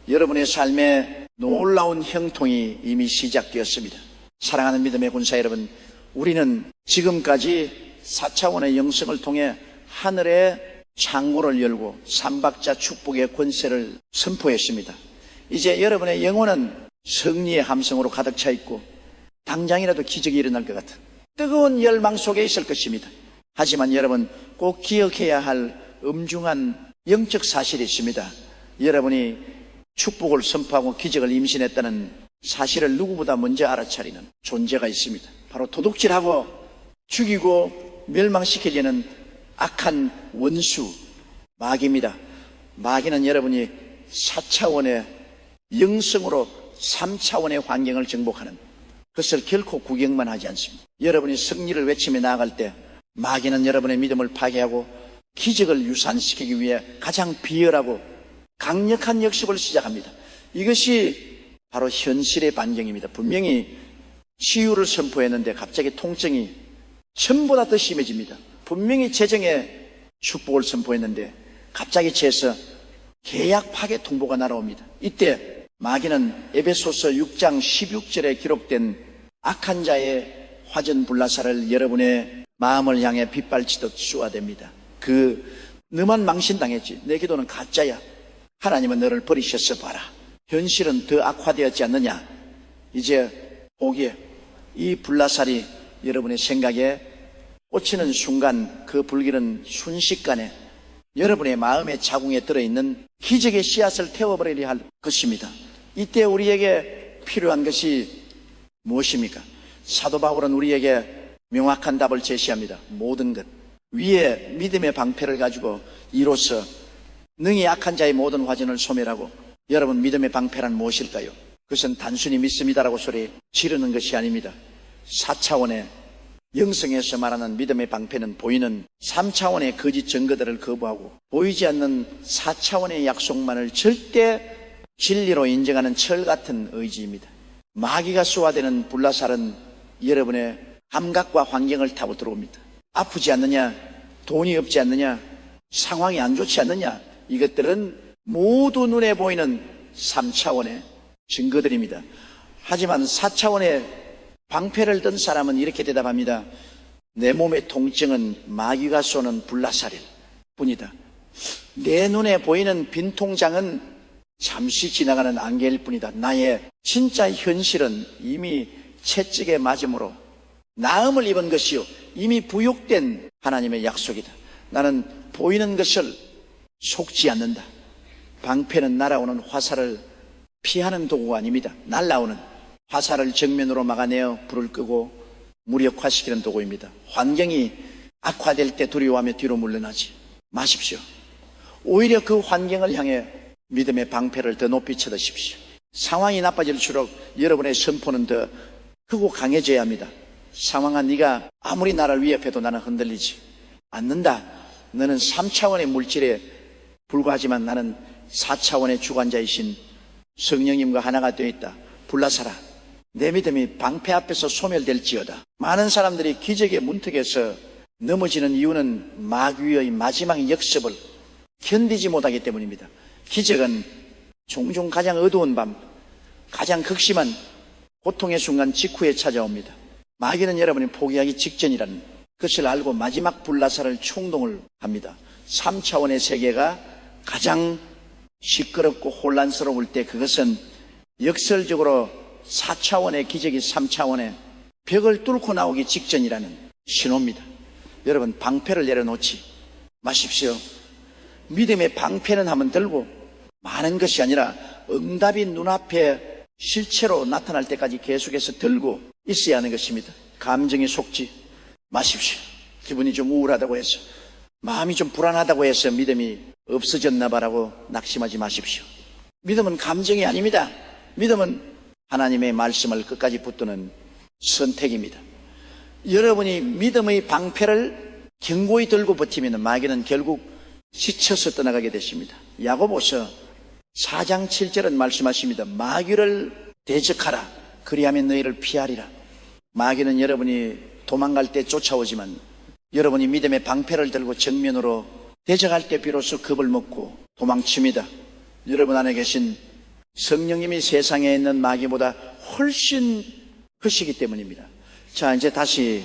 여러분의 삶에 놀라운 형통이 이미 시작되었습니다. 사랑하는 믿음의 군사 여러분, 우리는 지금까지 4차원의 영성을 통해 하늘의 창고를 열고 삼박자 축복의 권세를 선포했습니다. 이제 여러분의 영혼은 승리의 함성으로 가득 차 있고 당장이라도 기적이 일어날 것 같은 뜨거운 열망 속에 있을 것입니다. 하지만 여러분 꼭 기억해야 할 엄중한 영적 사실이 있습니다. 여러분이 축복을 선포하고 기적을 임신했다는 사실을 누구보다 먼저 알아차리는 존재가 있습니다. 바로 도둑질하고 죽이고 멸망시키려는 악한 원수 마귀입니다. 마귀는 여러분이 4차원의 영성으로 3차원의 환경을 정복하는 그것을 결코 구경만 하지 않습니다. 여러분이 승리를 외치며 나아갈 때 마귀는 여러분의 믿음을 파괴하고 기적을 유산시키기 위해 가장 비열하고 강력한 역습을 시작합니다. 이것이 바로 현실의 반경입니다. 분명히 치유를 선포했는데 갑자기 통증이 전보다 더 심해집니다. 분명히 재정의 축복을 선포했는데 갑자기 채에서 계약 파괴 통보가 날아옵니다. 이때 마귀는 에베소서 6장 16절에 기록된 악한 자의 화전 불나사를 여러분의 마음을 향해 빗발치듯 쏘아댑니다. 너만 망신당했지. 내 기도는 가짜야. 하나님은 너를 버리셨어 봐라. 현실은 더 악화되었지 않느냐. 이제 보기에 이 불나살이 여러분의 생각에 꽂히는 순간 그 불길은 순식간에 여러분의 마음의 자궁에 들어있는 기적의 씨앗을 태워버리려 할 것입니다. 이때 우리에게 필요한 것이 무엇입니까? 사도 바울은 우리에게 명확한 답을 제시합니다. 모든 것 위에 믿음의 방패를 가지고 이로써 능히 악한 자의 모든 화전을 소멸하고. 여러분, 믿음의 방패란 무엇일까요? 그것은 단순히 믿습니다라고 소리 지르는 것이 아닙니다. 4차원의 영성에서 말하는 믿음의 방패는 보이는 3차원의 거짓 증거들을 거부하고 보이지 않는 4차원의 약속만을 절대 진리로 인정하는 철 같은 의지입니다. 마귀가 쏘아대는 불나살은 여러분의 감각과 환경을 타고 들어옵니다. 아프지 않느냐, 돈이 없지 않느냐, 상황이 안 좋지 않느냐, 이것들은 모두 눈에 보이는 3차원의 증거들입니다. 하지만 4차원의 방패를 든 사람은 이렇게 대답합니다. 내 몸의 통증은 마귀가 쏘는 불나살일 뿐이다. 내 눈에 보이는 빈 통장은 잠시 지나가는 안개일 뿐이다. 나의 진짜 현실은 이미 채찍에 맞음으로 나음을 입은 것이요 이미 부욕된 하나님의 약속이다. 나는 보이는 것을 속지 않는다. 방패는 날아오는 화살을 피하는 도구가 아닙니다. 날아오는 화살을 정면으로 막아내어 불을 끄고 무력화시키는 도구입니다. 환경이 악화될 때 두려워하며 뒤로 물러나지 마십시오. 오히려 그 환경을 향해 믿음의 방패를 더 높이 쳐드십시오. 상황이 나빠질수록 여러분의 선포는 더 크고 강해져야 합니다. 상황아, 네가 아무리 나를 위협해도 나는 흔들리지 않는다. 너는 3차원의 물질에 불과하지만 나는 4차원의 주관자이신 성령님과 하나가 되어 있다. 불나사라. 내 믿음이 방패 앞에서 소멸될지어다. 많은 사람들이 기적의 문턱에서 넘어지는 이유는 마귀의 마지막 역습을 견디지 못하기 때문입니다. 기적은 종종 가장 어두운 밤, 가장 극심한 고통의 순간 직후에 찾아옵니다. 마귀는 여러분이 포기하기 직전이라는 것을 알고 마지막 불나사를 총동을 합니다. 3차원의 세계가 가장 시끄럽고 혼란스러울 때 그것은 역설적으로 4차원의 기적이 3차원의 벽을 뚫고 나오기 직전이라는 신호입니다. 여러분, 방패를 내려놓지 마십시오. 믿음의 방패는 한번 들고 많은 것이 아니라 응답이 눈앞에 실체로 나타날 때까지 계속해서 들고 있어야 하는 것입니다. 감정이 속지 마십시오. 기분이 좀 우울하다고 해서, 마음이 좀 불안하다고 해서 믿음이 없어졌나 봐라고 낙심하지 마십시오. 믿음은 감정이 아닙니다. 믿음은 하나님의 말씀을 끝까지 붙드는 선택입니다. 여러분이 믿음의 방패를 견고히 들고 버티면 마귀는 결국 지쳐서 떠나가게 되십니다. 야고보서 4장 7절은 말씀하십니다. 마귀를 대적하라. 그리하면 너희를 피하리라. 마귀는 여러분이 도망갈 때 쫓아오지만 여러분이 믿음의 방패를 들고 정면으로 대적할 때 비로소 겁을 먹고 도망칩니다. 여러분 안에 계신 성령님이 세상에 있는 마귀보다 훨씬 크시기 때문입니다. 자, 이제 다시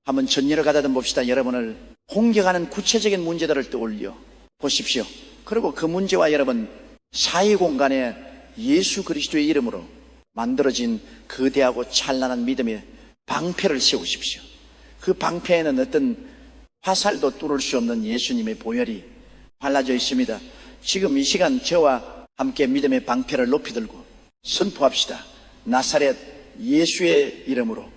한번 전례를 가다듬 봅시다. 여러분을 공격하는 구체적인 문제들을 떠올려 보십시오. 그리고 그 문제와 여러분 사이 공간에 예수 그리스도의 이름으로 만들어진 거대하고 찬란한 믿음의 방패를 세우십시오. 그 방패에는 어떤 화살도 뚫을 수 없는 예수님의 보혈이 발라져 있습니다. 지금 이 시간 저와 함께 믿음의 방패를 높이 들고 선포합시다. 나사렛 예수의 이름으로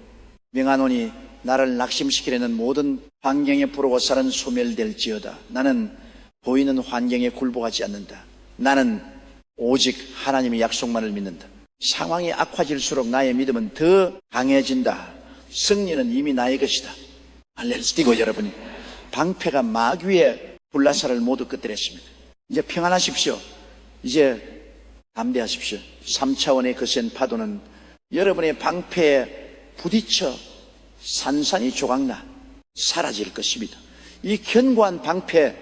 명하노니 나를 낙심시키려는 모든 환경에 부러워 살은 소멸될지어다. 나는 보이는 환경에 굴복하지 않는다. 나는 오직 하나님의 약속만을 믿는다. 상황이 악화질수록 나의 믿음은 더 강해진다. 승리는 이미 나의 것이다. 할렐루야. 여러분이 방패가 마귀의 불나사를 모두 끄트렸습니다. 이제 평안하십시오. 이제 담대하십시오. 3차원의 거센 파도는 여러분의 방패에 부딪혀 산산이 조각나 사라질 것입니다. 이 견고한 방패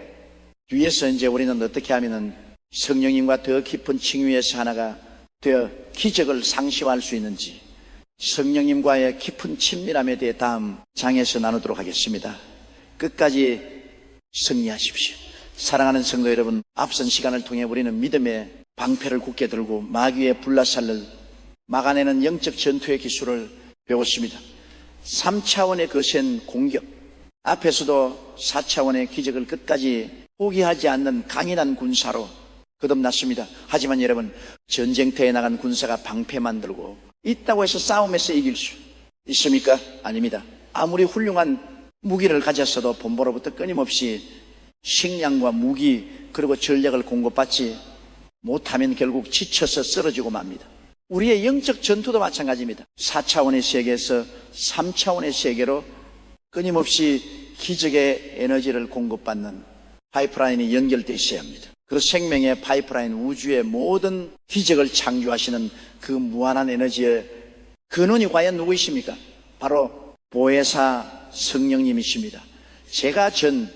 위에서 이제 우리는 어떻게 하면은 성령님과 더 깊은 칭의에서 하나가 되어 기적을 상시화할 수 있는지 성령님과의 깊은 친밀함에 대해 다음 장에서 나누도록 하겠습니다. 끝까지 승리하십시오. 사랑하는 성도 여러분, 앞선 시간을 통해 우리는 믿음의 방패를 굳게 들고 마귀의 불나살을 막아내는 영적 전투의 기술을 배웠습니다. 3차원의 거센 공격, 앞에서도 4차원의 기적을 끝까지 포기하지 않는 강인한 군사로 거듭났습니다. 하지만 여러분, 전쟁터에 나간 군사가 방패만 들고 있다고 해서 싸움에서 이길 수 있습니까? 아닙니다. 아무리 훌륭한 무기를 가졌어도 본보로부터 끊임없이 식량과 무기 그리고 전략을 공급받지 못하면 결국 지쳐서 쓰러지고 맙니다. 우리의 영적 전투도 마찬가지입니다. 4차원의 세계에서 3차원의 세계로 끊임없이 기적의 에너지를 공급받는 파이프라인이 연결되어 있어야 합니다. 그 생명의 파이프라인, 우주의 모든 기적을 창조하시는 그 무한한 에너지의 근원이 과연 누구이십니까? 바로 보혜사 성령님이십니다. 제가 전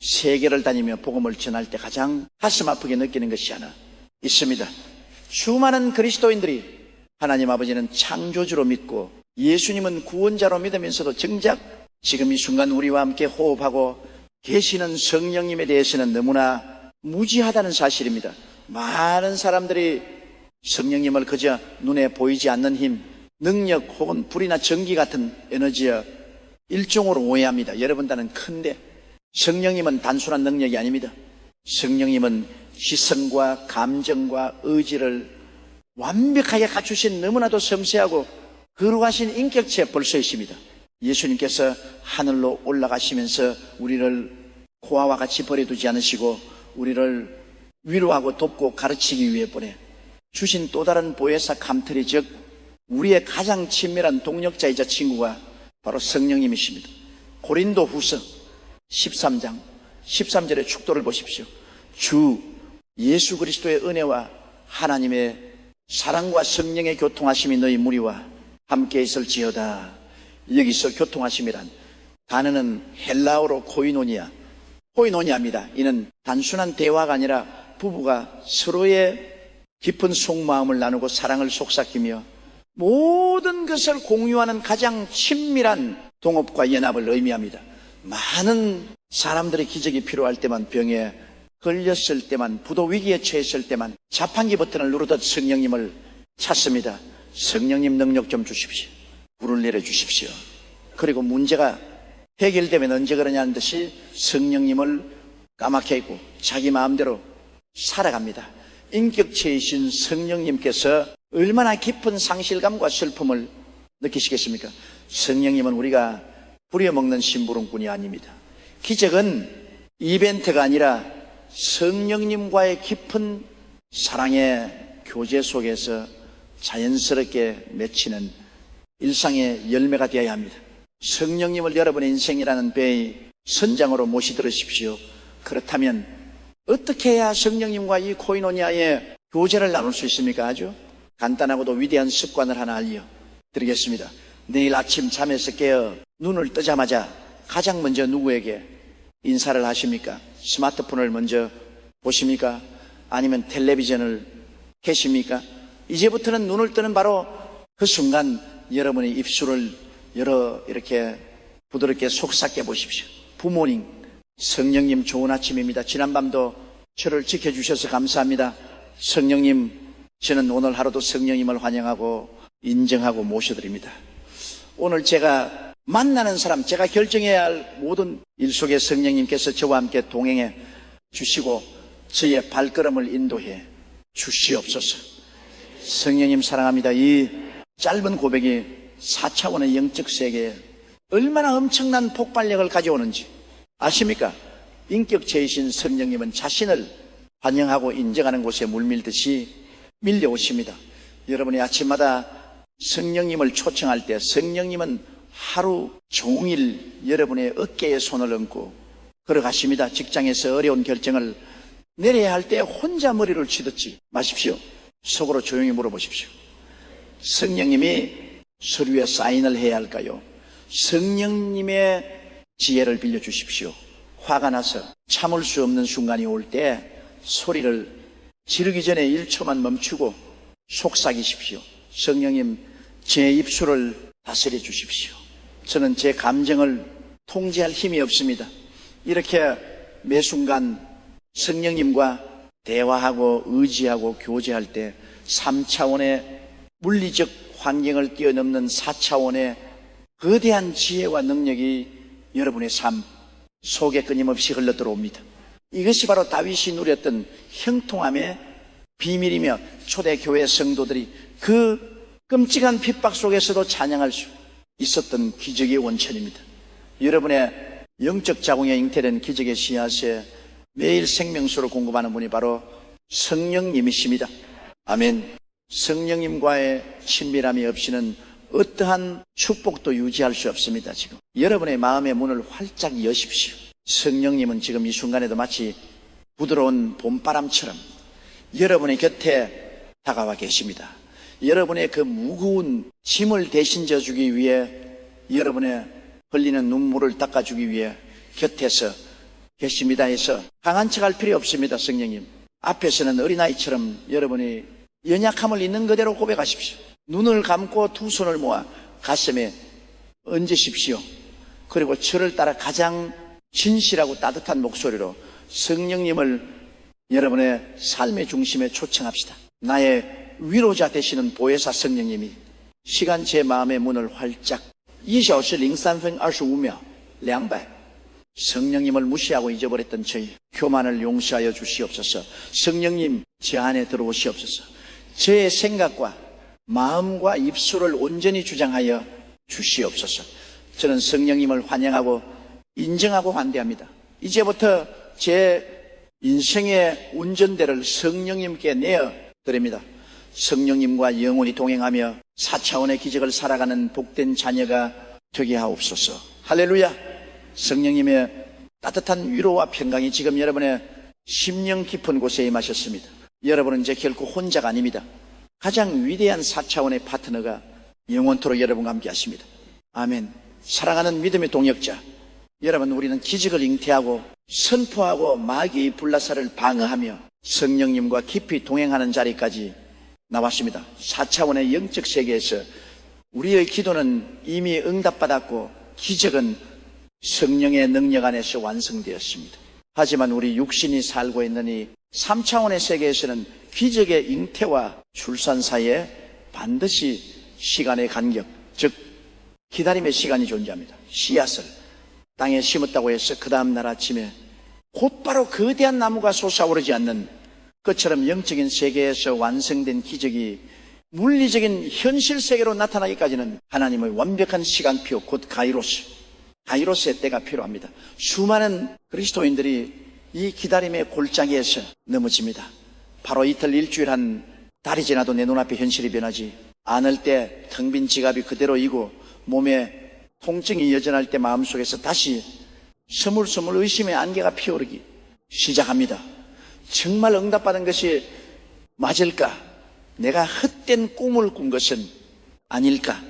세계를 다니며 복음을 전할 때 가장 가슴 아프게 느끼는 것이 하나 있습니다. 수많은 그리스도인들이 하나님 아버지는 창조주로 믿고 예수님은 구원자로 믿으면서도 정작 지금 이 순간 우리와 함께 호흡하고 계시는 성령님에 대해서는 너무나 무지하다는 사실입니다. 많은 사람들이 성령님을 그저 눈에 보이지 않는 힘, 능력 혹은 불이나 전기 같은 에너지와 일종으로 오해합니다. 여러분들은 큰데 성령님은 단순한 능력이 아닙니다. 성령님은 지성과 감정과 의지를 완벽하게 갖추신 너무나도 섬세하고 거룩하신 인격체 벌써 있습니다. 예수님께서 하늘로 올라가시면서 우리를 고아와 같이 버려두지 않으시고 우리를 위로하고 돕고 가르치기 위해 보내 주신 또 다른 보혜사 감틀이, 즉 우리의 가장 친밀한 동력자이자 친구가 바로 성령님이십니다. 고린도 후서 13장 13절의 축도를 보십시오. 주 예수 그리스도의 은혜와 하나님의 사랑과 성령의 교통하심이 너희 무리와 함께 있을지어다. 여기서 교통하심이란 단어는 헬라어로 코이노니아입니다. 이는 단순한 대화가 아니라 부부가 서로의 깊은 속마음을 나누고 사랑을 속삭이며 모든 것을 공유하는 가장 친밀한 동업과 연합을 의미합니다. 많은 사람들의 기적이 필요할 때만, 병에 걸렸을 때만, 부도 위기에 처했을 때만 자판기 버튼을 누르듯 성령님을 찾습니다. 성령님 능력 좀 주십시오. 불을 내려주십시오. 그리고 문제가 해결되면 언제 그러냐는 듯이 성령님을 까맣게 잊고 자기 마음대로 살아갑니다. 인격체이신 성령님께서 얼마나 깊은 상실감과 슬픔을 느끼시겠습니까? 성령님은 우리가 부려먹는 심부름꾼이 아닙니다. 기적은 이벤트가 아니라 성령님과의 깊은 사랑의 교제 속에서 자연스럽게 맺히는 일상의 열매가 되어야 합니다. 성령님을 여러분의 인생이라는 배의 선장으로 모시들으십시오. 그렇다면 어떻게 해야 성령님과 이 코이노니아의 교제를 나눌 수 있습니까? 아주 간단하고도 위대한 습관을 하나 알려드리겠습니다. 내일 아침 잠에서 깨어 눈을 뜨자마자 가장 먼저 누구에게 인사를 하십니까? 스마트폰을 먼저 보십니까? 아니면 텔레비전을 켜십니까? 이제부터는 눈을 뜨는 바로 그 순간 여러분의 입술을 이렇게 부드럽게 속삭여 보십시오. 부모님, 성령님 좋은 아침입니다. 지난밤도 저를 지켜주셔서 감사합니다. 성령님, 저는 오늘 하루도 성령님을 환영하고 인정하고 모셔드립니다. 오늘 제가 만나는 사람, 제가 결정해야 할 모든 일 속에 성령님께서 저와 함께 동행해 주시고 저의 발걸음을 인도해 주시옵소서. 성령님 사랑합니다. 이 짧은 고백이 4차원의 영적 세계에 얼마나 엄청난 폭발력을 가져오는지 아십니까? 인격체이신 성령님은 자신을 환영하고 인정하는 곳에 물밀듯이 밀려오십니다. 여러분이 아침마다 성령님을 초청할 때 성령님은 하루 종일 여러분의 어깨에 손을 얹고 걸어가십니다. 직장에서 어려운 결정을 내려야 할 때 혼자 머리를 치듣지 마십시오. 속으로 조용히 물어보십시오. 성령님이 서류에 사인을 해야 할까요? 성령님의 지혜를 빌려주십시오. 화가 나서 참을 수 없는 순간이 올 때 소리를 지르기 전에 1초만 멈추고 속삭이십시오. 성령님, 제 입술을 다스려 주십시오. 저는 제 감정을 통제할 힘이 없습니다. 이렇게 매 순간 성령님과 대화하고 의지하고 교제할 때 3차원의 물리적 환경을 뛰어넘는 4차원의 거대한 지혜와 능력이 여러분의 삶 속에 끊임없이 흘러 들어옵니다. 이것이 바로 다윗이 누렸던 형통함의 비밀이며 초대교회 성도들이 그 끔찍한 핍박 속에서도 찬양할 수 있었던 기적의 원천입니다. 여러분의 영적 자궁에 잉태된 기적의 씨앗에 매일 생명수를 공급하는 분이 바로 성령님이십니다. 아멘. 성령님과의 친밀함이 없이는 어떠한 축복도 유지할 수 없습니다. 지금 여러분의 마음의 문을 활짝 여십시오. 성령님은 지금 이 순간에도 마치 부드러운 봄바람처럼 여러분의 곁에 다가와 계십니다. 여러분의 그 무거운 짐을 대신 져주기 위해, 여러분의 흘리는 눈물을 닦아주기 위해 곁에서 계십니다 해서 강한 척할 필요 없습니다. 성령님 앞에서는 어린아이처럼 여러분이 연약함을 있는 그대로 고백하십시오. 눈을 감고 두 손을 모아 가슴에 얹으십시오. 그리고 저를 따라 가장 진실하고 따뜻한 목소리로 성령님을 여러분의 삶의 중심에 초청합시다. 나의 위로자 되시는 보혜사 성령님이 시간 제 마음의 문을 활짝 2小时 03分 25秒 200 성령님을 무시하고 잊어버렸던 저희 교만을 용서하여 주시옵소서. 성령님 제 안에 들어오시옵소서. 제 생각과 마음과 입술을 온전히 주장하여 주시옵소서. 저는 성령님을 환영하고 인정하고 환대합니다. 이제부터 제 인생의 운전대를 성령님께 내어드립니다. 성령님과 영원히 동행하며 4차원의 기적을 살아가는 복된 자녀가 되게 하옵소서. 할렐루야. 성령님의 따뜻한 위로와 평강이 지금 여러분의 심령 깊은 곳에 임하셨습니다. 여러분은 이제 결코 혼자가 아닙니다. 가장 위대한 4차원의 파트너가 영원토록 여러분과 함께 하십니다. 아멘. 사랑하는 믿음의 동역자 여러분, 우리는 기적을 잉태하고 선포하고 마귀의 불나사를 방어하며 성령님과 깊이 동행하는 자리까지 나왔습니다. 4차원의 영적 세계에서 우리의 기도는 이미 응답받았고 기적은 성령의 능력 안에서 완성되었습니다. 하지만 우리 육신이 살고 있는 이 3차원의 세계에서는 기적의 잉태와 출산 사이에 반드시 시간의 간격, 즉 기다림의 시간이 존재합니다. 씨앗을 땅에 심었다고 해서 그 다음 날 아침에 곧바로 거대한 나무가 솟아오르지 않는 것처럼 영적인 세계에서 완성된 기적이 물리적인 현실 세계로 나타나기까지는 하나님의 완벽한 시간표, 곧 가이로스의 때가 필요합니다. 수많은 그리스도인들이 이 기다림의 골짜기에서 넘어집니다. 바로 이틀 일주일 한 달이 지나도 내 눈앞에 현실이 변하지 않을 때 텅 빈 지갑이 그대로이고 몸에 통증이 여전할 때 마음속에서 다시 스물스물 의심의 안개가 피어오르기 시작합니다. 정말 응답받은 것이 맞을까? 내가 헛된 꿈을 꾼 것은 아닐까?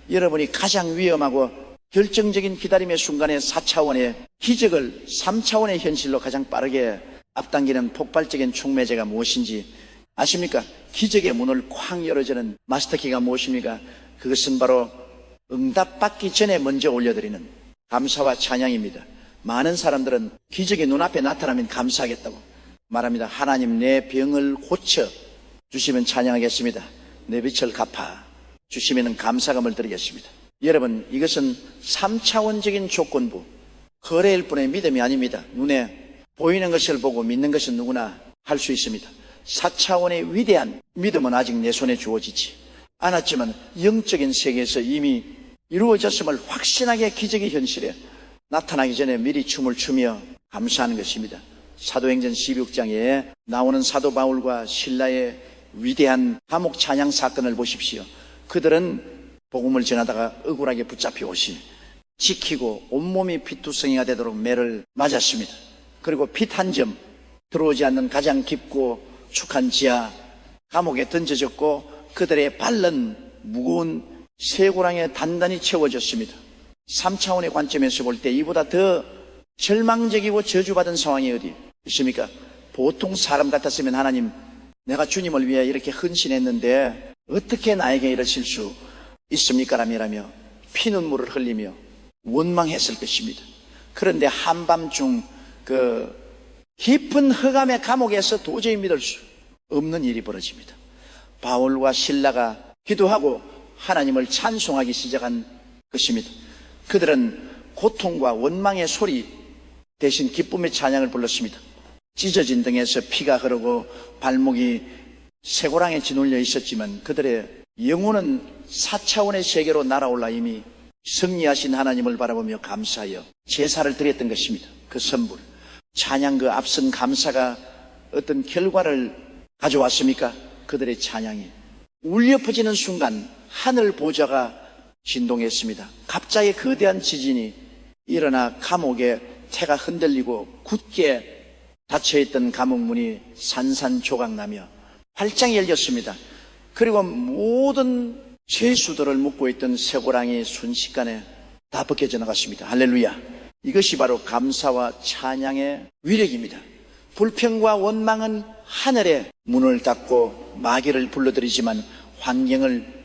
여러분이 가장 위험하고 결정적인 기다림의 순간에 4차원의 기적을 3차원의 현실로 가장 빠르게 앞당기는 폭발적인 촉매제가 무엇인지 아십니까? 기적의 문을 쾅 열어주는 마스터키가 무엇입니까? 그것은 바로 응답받기 전에 먼저 올려드리는 감사와 찬양입니다. 많은 사람들은 기적이 눈앞에 나타나면 감사하겠다고 말합니다. 하나님, 내 병을 고쳐 주시면 찬양하겠습니다. 내 빚을 갚아 주시면 감사감을 드리겠습니다. 여러분, 이것은 3차원적인 조건부, 거래일 뿐의 믿음이 아닙니다. 눈에 보이는 것을 보고 믿는 것은 누구나 할 수 있습니다. 4차원의 위대한 믿음은 아직 내 손에 주어지지 않았지만 영적인 세계에서 이미 이루어졌음을 확신하게 기적의 현실에 나타나기 전에 미리 춤을 추며 감사하는 것입니다. 사도행전 16장에 나오는 사도 바울과 실라의 위대한 감옥 찬양 사건을 보십시오. 그들은 복음을 전하다가 억울하게 붙잡혀 오시 지키고 온몸이 피투성이가 되도록 매를 맞았습니다. 그리고 핏 한 점 들어오지 않는 가장 깊고 축한 지하 감옥에 던져졌고 그들의 발은 무거운 쇠고랑에 단단히 채워졌습니다. 3차원의 관점에서 볼 때 이보다 더 절망적이고 저주받은 상황이 어디 있습니까? 보통 사람 같았으면 하나님, 내가 주님을 위해 이렇게 헌신했는데 어떻게 나에게 이러실 수 있습니까? 라며 피눈물을 흘리며 원망했을 것입니다. 그런데 한밤중 그 깊은 흑암의 감옥에서 도저히 믿을 수 없는 일이 벌어집니다. 바울과 실라가 기도하고 하나님을 찬송하기 시작한 것입니다. 그들은 고통과 원망의 소리 대신 기쁨의 찬양을 불렀습니다. 찢어진 등에서 피가 흐르고 발목이 쇠고랑에 짓눌려 있었지만 그들의 영혼은 4차원의 세계로 날아올라 이미 승리하신 하나님을 바라보며 감사하여 제사를 드렸던 것입니다. 그 선물, 찬양, 그 앞선 감사가 어떤 결과를 가져왔습니까? 그들의 찬양이 울려 퍼지는 순간 하늘 보좌가 진동했습니다. 갑자기 거대한 지진이 일어나 감옥의 태가 흔들리고 굳게 닫혀있던 감옥문이 산산조각나며 활짝 열렸습니다. 그리고 모든 죄수들을 묶고 있던 쇠고랑이 순식간에 다 벗겨져 나갔습니다. 할렐루야. 이것이 바로 감사와 찬양의 위력입니다. 불평과 원망은 하늘의 문을 닫고 마귀를 불러들이지만 환경을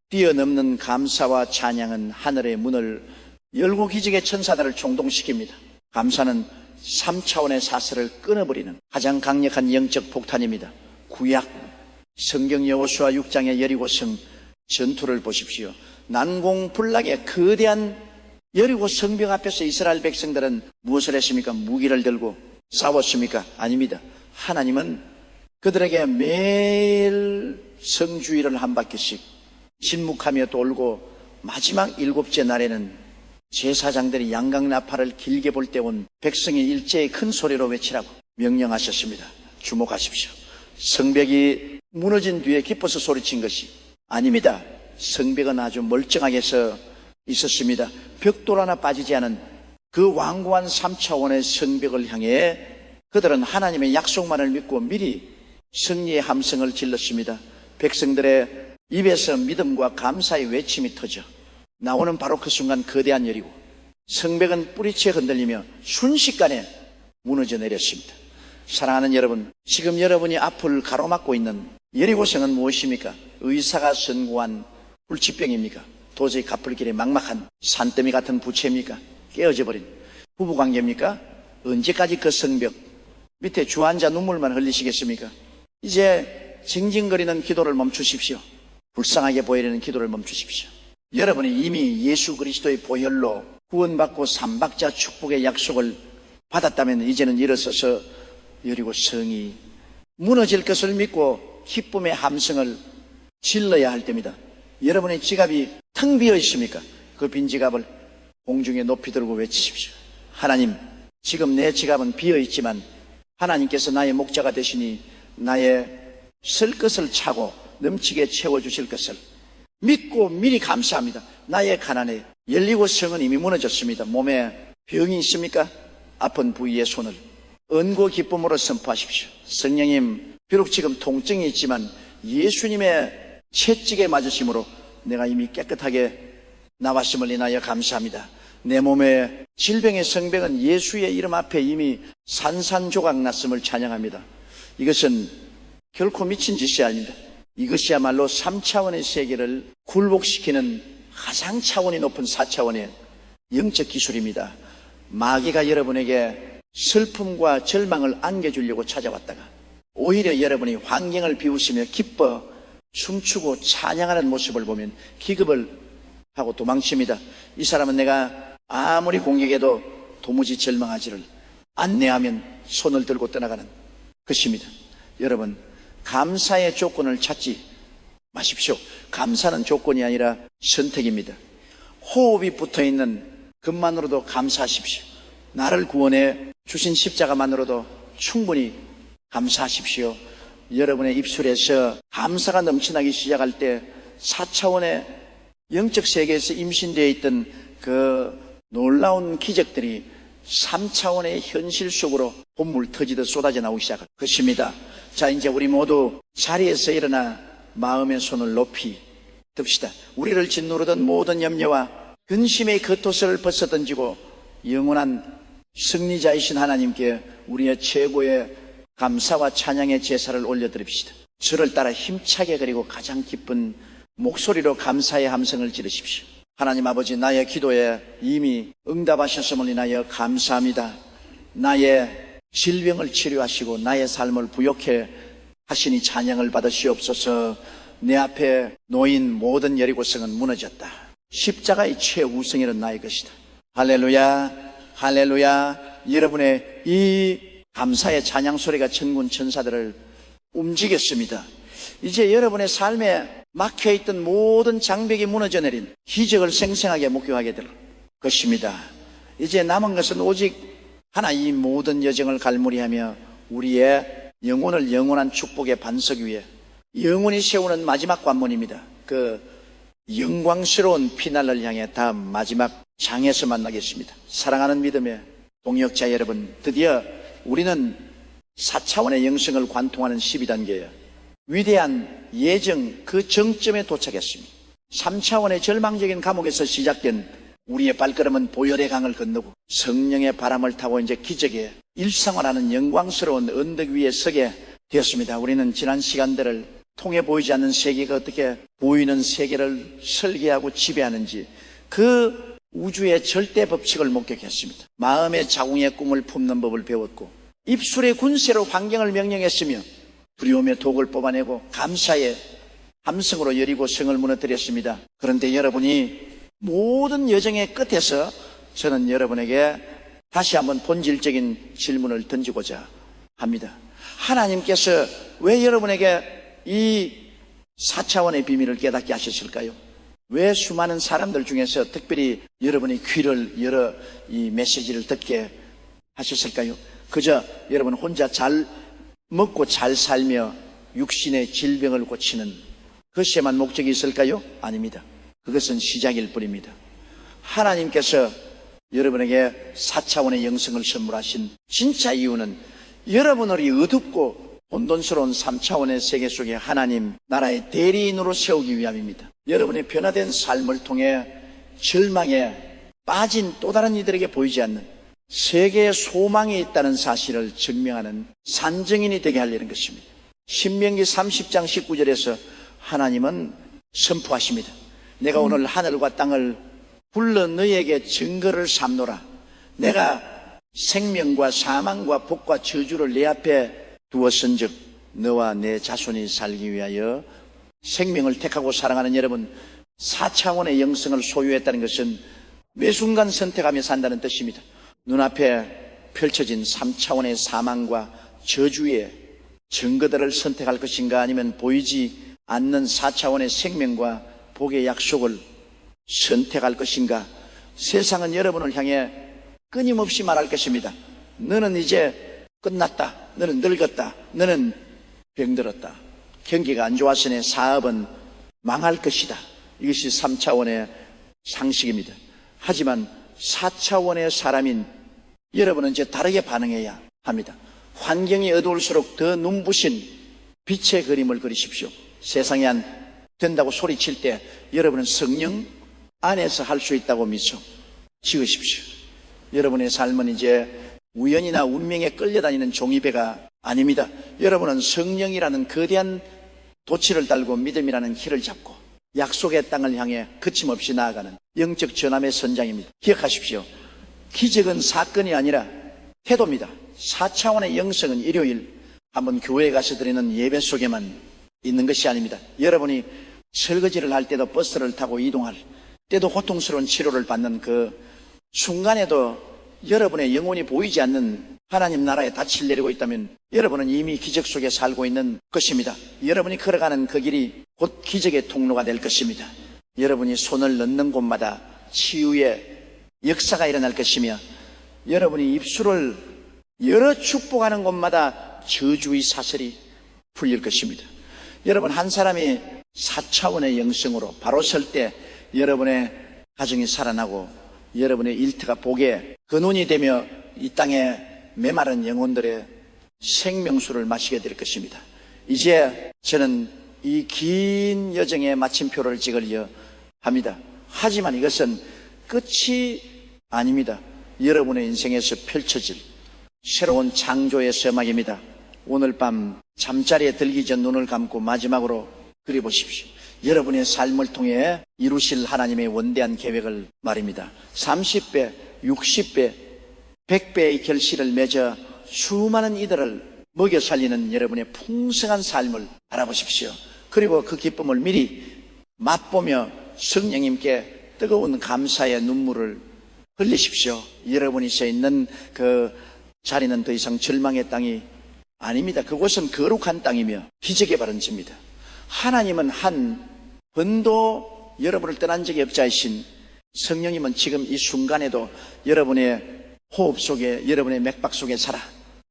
뛰어넘는 감사와 찬양은 하늘의 문을 열고 기적의 천사들을 총동시킵니다. 감사는 3차원의 사슬을 끊어버리는 가장 강력한 영적 폭탄입니다. 구약 성경 여호수아 6장의 여리고성 전투를 보십시오. 난공불락의 거대한 여리고 성벽 앞에서 이스라엘 백성들은 무엇을 했습니까? 무기를 들고 싸웠습니까? 아닙니다. 하나님은 그들에게 매일 성주일을 한 바퀴씩 진묵하며 돌고 마지막 7째 날에는 제사장들이 양강나팔을 길게 불 때 온 백성이 일제히 큰 소리로 외치라고 명령하셨습니다. 주목하십시오. 성벽이 무너진 뒤에 기뻐서 소리친 것이 아닙니다. 성벽은 아주 멀쩡하게 서 있었습니다. 벽돌 하나 빠지지 않은 그 완고한 3차원의 성벽을 향해 그들은 하나님의 약속만을 믿고 미리 승리의 함성을 질렀습니다. 백성들의 입에서 믿음과 감사의 외침이 터져 나오는 바로 그 순간 거대한 여리고 성벽은 뿌리채 흔들리며 순식간에 무너져 내렸습니다. 사랑하는 여러분, 지금 여러분이 앞을 가로막고 있는 여리고성은 무엇입니까? 의사가 선고한 불치병입니까? 도저히 갚을 길이 막막한 산더미 같은 부채입니까? 깨어져 버린 부부관계입니까? 언제까지 그 성벽 밑에 주앉아 눈물만 흘리시겠습니까? 이제 징징거리는 기도를 멈추십시오. 불쌍하게 보이려는 기도를 멈추십시오. 여러분이 이미 예수 그리스도의 보혈로 구원받고 삼박자 축복의 약속을 받았다면 이제는 일어서서 여리고 성이 무너질 것을 믿고 기쁨의 함성을 질러야 할 때입니다. 여러분의 지갑이 텅 비어 있습니까? 그 빈 지갑을 공중에 높이 들고 외치십시오. 하나님, 지금 내 지갑은 비어 있지만 하나님께서 나의 목자가 되시니 나의 쓸 것을 차고 넘치게 채워주실 것을 믿고 미리 감사합니다. 나의 가난에 열리고 성은 이미 무너졌습니다. 몸에 병이 있습니까? 아픈 부위의 손을恩고 기쁨으로 선포하십시오. 성령님, 비록 지금 통증이 있지만 예수님의 채찍에 맞으심으로 내가 이미 깨끗하게 나왔음을 인하여 감사합니다. 내 몸의 질병의 성벽은 예수의 이름 앞에 이미 산산조각 났음을 찬양합니다. 이것은 결코 미친 짓이 아닙니다. 이것이야말로 3차원의 세계를 굴복시키는 가장 차원이 높은 4차원의 영적 기술입니다. 마귀가 여러분에게 슬픔과 절망을 안겨주려고 찾아왔다가 오히려 여러분이 환경을 비우시며 기뻐 춤추고 찬양하는 모습을 보면 기겁을 하고 도망칩니다. 이 사람은 내가 아무리 공격해도 도무지 절망하지를 않네하면 손을 들고 떠나가는 것입니다. 여러분, 감사의 조건을 찾지 마십시오. 감사는 조건이 아니라 선택입니다. 호흡이 붙어있는 것만으로도 감사하십시오. 나를 구원해 주신 십자가만으로도 충분히 감사하십시오. 여러분의 입술에서 감사가 넘쳐나기 시작할 때 4차원의 영적 세계에서 임신되어 있던 그 놀라운 기적들이 3차원의 현실 속으로 본물 터지듯 쏟아져 나오기 시작할 것입니다. 자, 이제 우리 모두 자리에서 일어나 마음의 손을 높이 듭시다. 우리를 짓누르던 모든 염려와 근심의 겉옷을 벗어던지고 영원한 승리자이신 하나님께 우리의 최고의 감사와 찬양의 제사를 올려드립시다. 주를 따라 힘차게 그리고 가장 기쁜 목소리로 감사의 함성을 지르십시오. 하나님 아버지, 나의 기도에 이미 응답하셨음을 인하여 감사합니다. 나의 질병을 치료하시고 나의 삶을 부욕해 하시니 찬양을 받으시옵소서. 내 앞에 놓인 모든 여리고성은 무너졌다. 십자가의 최우승이는 나의 것이다. 할렐루야, 할렐루야. 여러분의 이 감사의 찬양 소리가 천군 천사들을 움직였습니다. 이제 여러분의 삶에 막혀있던 모든 장벽이 무너져 내린 기적을 생생하게 목격하게 될 것입니다. 이제 남은 것은 오직 하나, 이 모든 여정을 갈무리하며 우리의 영혼을 영원한 축복의 반석 위에 영원히 세우는 마지막 관문입니다. 그 영광스러운 피날을 향해 다음 마지막 장에서 만나겠습니다. 사랑하는 믿음의 동역자 여러분, 드디어 우리는 4차원의 영성을 관통하는 12단계에 위대한 예정 그 정점에 도착했습니다. 3차원의 절망적인 감옥에서 시작된 우리의 발걸음은 보혈의 강을 건너고 성령의 바람을 타고 이제 기적의 일상화라는 영광스러운 언덕 위에 서게 되었습니다. 우리는 지난 시간들을 통해 보이지 않는 세계가 어떻게 보이는 세계를 설계하고 지배하는지 그 우주의 절대 법칙을 목격했습니다. 마음의 자궁의 꿈을 품는 법을 배웠고 입술의 군세로 환경을 명령했으며 두려움의 독을 뽑아내고 감사의 함성으로 여리고 성을 무너뜨렸습니다. 그런데 여러분이 모든 여정의 끝에서 저는 여러분에게 다시 한번 본질적인 질문을 던지고자 합니다. 하나님께서 왜 여러분에게 이 4차원의 비밀을 깨닫게 하셨을까요? 왜 수많은 사람들 중에서 특별히 여러분의 귀를 열어 이 메시지를 듣게 하셨을까요? 그저 여러분 혼자 잘 먹고 잘 살며 육신의 질병을 고치는 그것에만 목적이 있을까요? 아닙니다. 그것은 시작일 뿐입니다. 하나님께서 여러분에게 4차원의 영성을 선물하신 진짜 이유는 여러분을 어둡고 혼돈스러운 3차원의 세계 속에 하나님 나라의 대리인으로 세우기 위함입니다. 여러분의 변화된 삶을 통해 절망에 빠진 또 다른 이들에게 보이지 않는 세계의 소망이 있다는 사실을 증명하는 산증인이 되게 하려는 것입니다. 신명기 30장 19절에서 하나님은 선포하십니다. 내가 오늘 하늘과 땅을 불러 너희에게 증거를 삼노라. 내가 생명과 사망과 복과 저주를 내 앞에 두었은즉 너와 내 자손이 살기 위하여 생명을 택하고 사랑하는 여러분, 4차원의 영성을 소유했다는 것은 매 순간 선택하며 산다는 뜻입니다. 눈앞에 펼쳐진 3차원의 사망과 저주의 증거들을 선택할 것인가, 아니면 보이지 않는 4차원의 생명과 복의 약속을 선택할 것인가. 세상은 여러분을 향해 끊임없이 말할 것입니다. 너는 이제 끝났다. 너는 늙었다. 너는 병들었다. 경기가 안 좋았으니 사업은 망할 것이다. 이것이 3차원의 상식입니다. 하지만 4차원의 사람인 여러분은 이제 다르게 반응해야 합니다. 환경이 어두울수록 더 눈부신 빛의 그림을 그리십시오. 세상에 안 된다고 소리칠 때 여러분은 성령 안에서 할 수 있다고 미소 지으십시오. 여러분의 삶은 이제 우연이나 운명에 끌려다니는 종이배가 아닙니다. 여러분은 성령이라는 거대한 도치를 달고 믿음이라는 길을 잡고 약속의 땅을 향해 거침없이 나아가는 영적 전함의 선장입니다. 기억하십시오. 기적은 사건이 아니라 태도입니다. 4차원의 영성은 일요일 한번 교회에 가서 드리는 예배 속에만 있는 것이 아닙니다. 여러분이 설거지를 할 때도 버스를 타고 이동할 때도 고통스러운 치료를 받는 그 순간에도 여러분의 영혼이 보이지 않는 하나님 나라에 닻을 내리고 있다면 여러분은 이미 기적 속에 살고 있는 것입니다. 여러분이 걸어가는 그 길이 곧 기적의 통로가 될 것입니다. 여러분이 손을 넣는 곳마다 치유의 역사가 일어날 것이며 여러분이 입술을 열어 축복하는 곳마다 저주의 사슬이 풀릴 것입니다. 여러분, 한 사람이 4차원의 영성으로 바로 설 때 여러분의 가정이 살아나고 여러분의 일터가 복의 근원이 되며 이 땅에 메마른 영혼들의 생명수를 마시게 될 것입니다. 이제 저는 이 긴 여정의 마침표를 찍으려 합니다. 하지만 이것은 끝이 아닙니다. 여러분의 인생에서 펼쳐질 새로운 창조의 서막입니다. 오늘 밤 잠자리에 들기 전 눈을 감고 마지막으로 그려보십시오. 여러분의 삶을 통해 이루실 하나님의 원대한 계획을 말입니다. 30배, 60배, 100배의 결실을 맺어 수많은 이들을 먹여 살리는 여러분의 풍성한 삶을 알아보십시오. 그리고 그 기쁨을 미리 맛보며 성령님께 뜨거운 감사의 눈물을 흘리십시오. 여러분이 서 있는 그 자리는 더 이상 절망의 땅이 아닙니다. 그곳은 거룩한 땅이며 기적의 발원지입니다. 하나님은 한 번도 여러분을 떠난 적이 없자이신 성령님은 지금 이 순간에도 여러분의 호흡 속에, 여러분의 맥박 속에 살아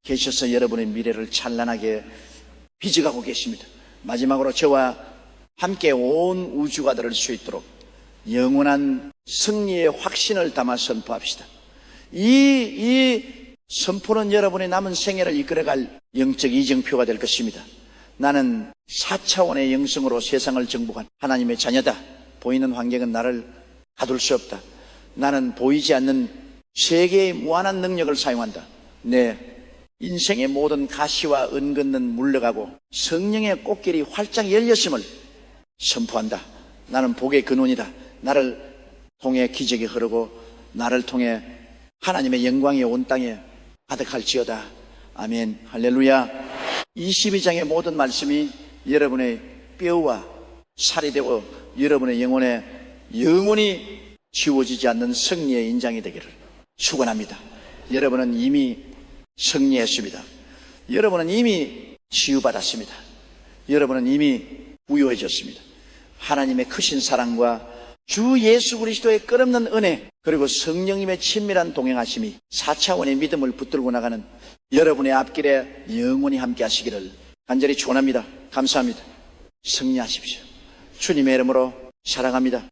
계셔서 여러분의 미래를 찬란하게 빚어가고 계십니다. 마지막으로 저와 함께 온 우주가 들을 수 있도록 영원한 승리의 확신을 담아 선포합시다. 이 선포는 여러분의 남은 생애를 이끌어갈 영적 이정표가 될 것입니다. 나는 4차원의 영성으로 세상을 정복한 하나님의 자녀다. 보이는 환경은 나를 가둘 수 없다. 나는 보이지 않는 세계의 무한한 능력을 사용한다. 내 인생의 모든 가시와 은근은 물러가고 성령의 꽃길이 활짝 열렸음을 선포한다. 나는 복의 근원이다. 나를 통해 기적이 흐르고 나를 통해 하나님의 영광이 온 땅에 가득할지어다. 아멘. 할렐루야. 22장의 모든 말씀이 여러분의 뼈와 살이 되고 여러분의 영혼에 영원히 지워지지 않는 승리의 인장이 되기를 축원합니다. 여러분은 이미 승리했습니다. 여러분은 이미 치유받았습니다. 여러분은 이미 부유해졌습니다. 하나님의 크신 사랑과 주 예수 그리스도의 끝없는 은혜, 그리고 성령님의 친밀한 동행하심이 4차원의 믿음을 붙들고 나가는 여러분의 앞길에 영원히 함께 하시기를 간절히 축원합니다. 감사합니다. 승리하십시오. 주님의 이름으로 사랑합니다.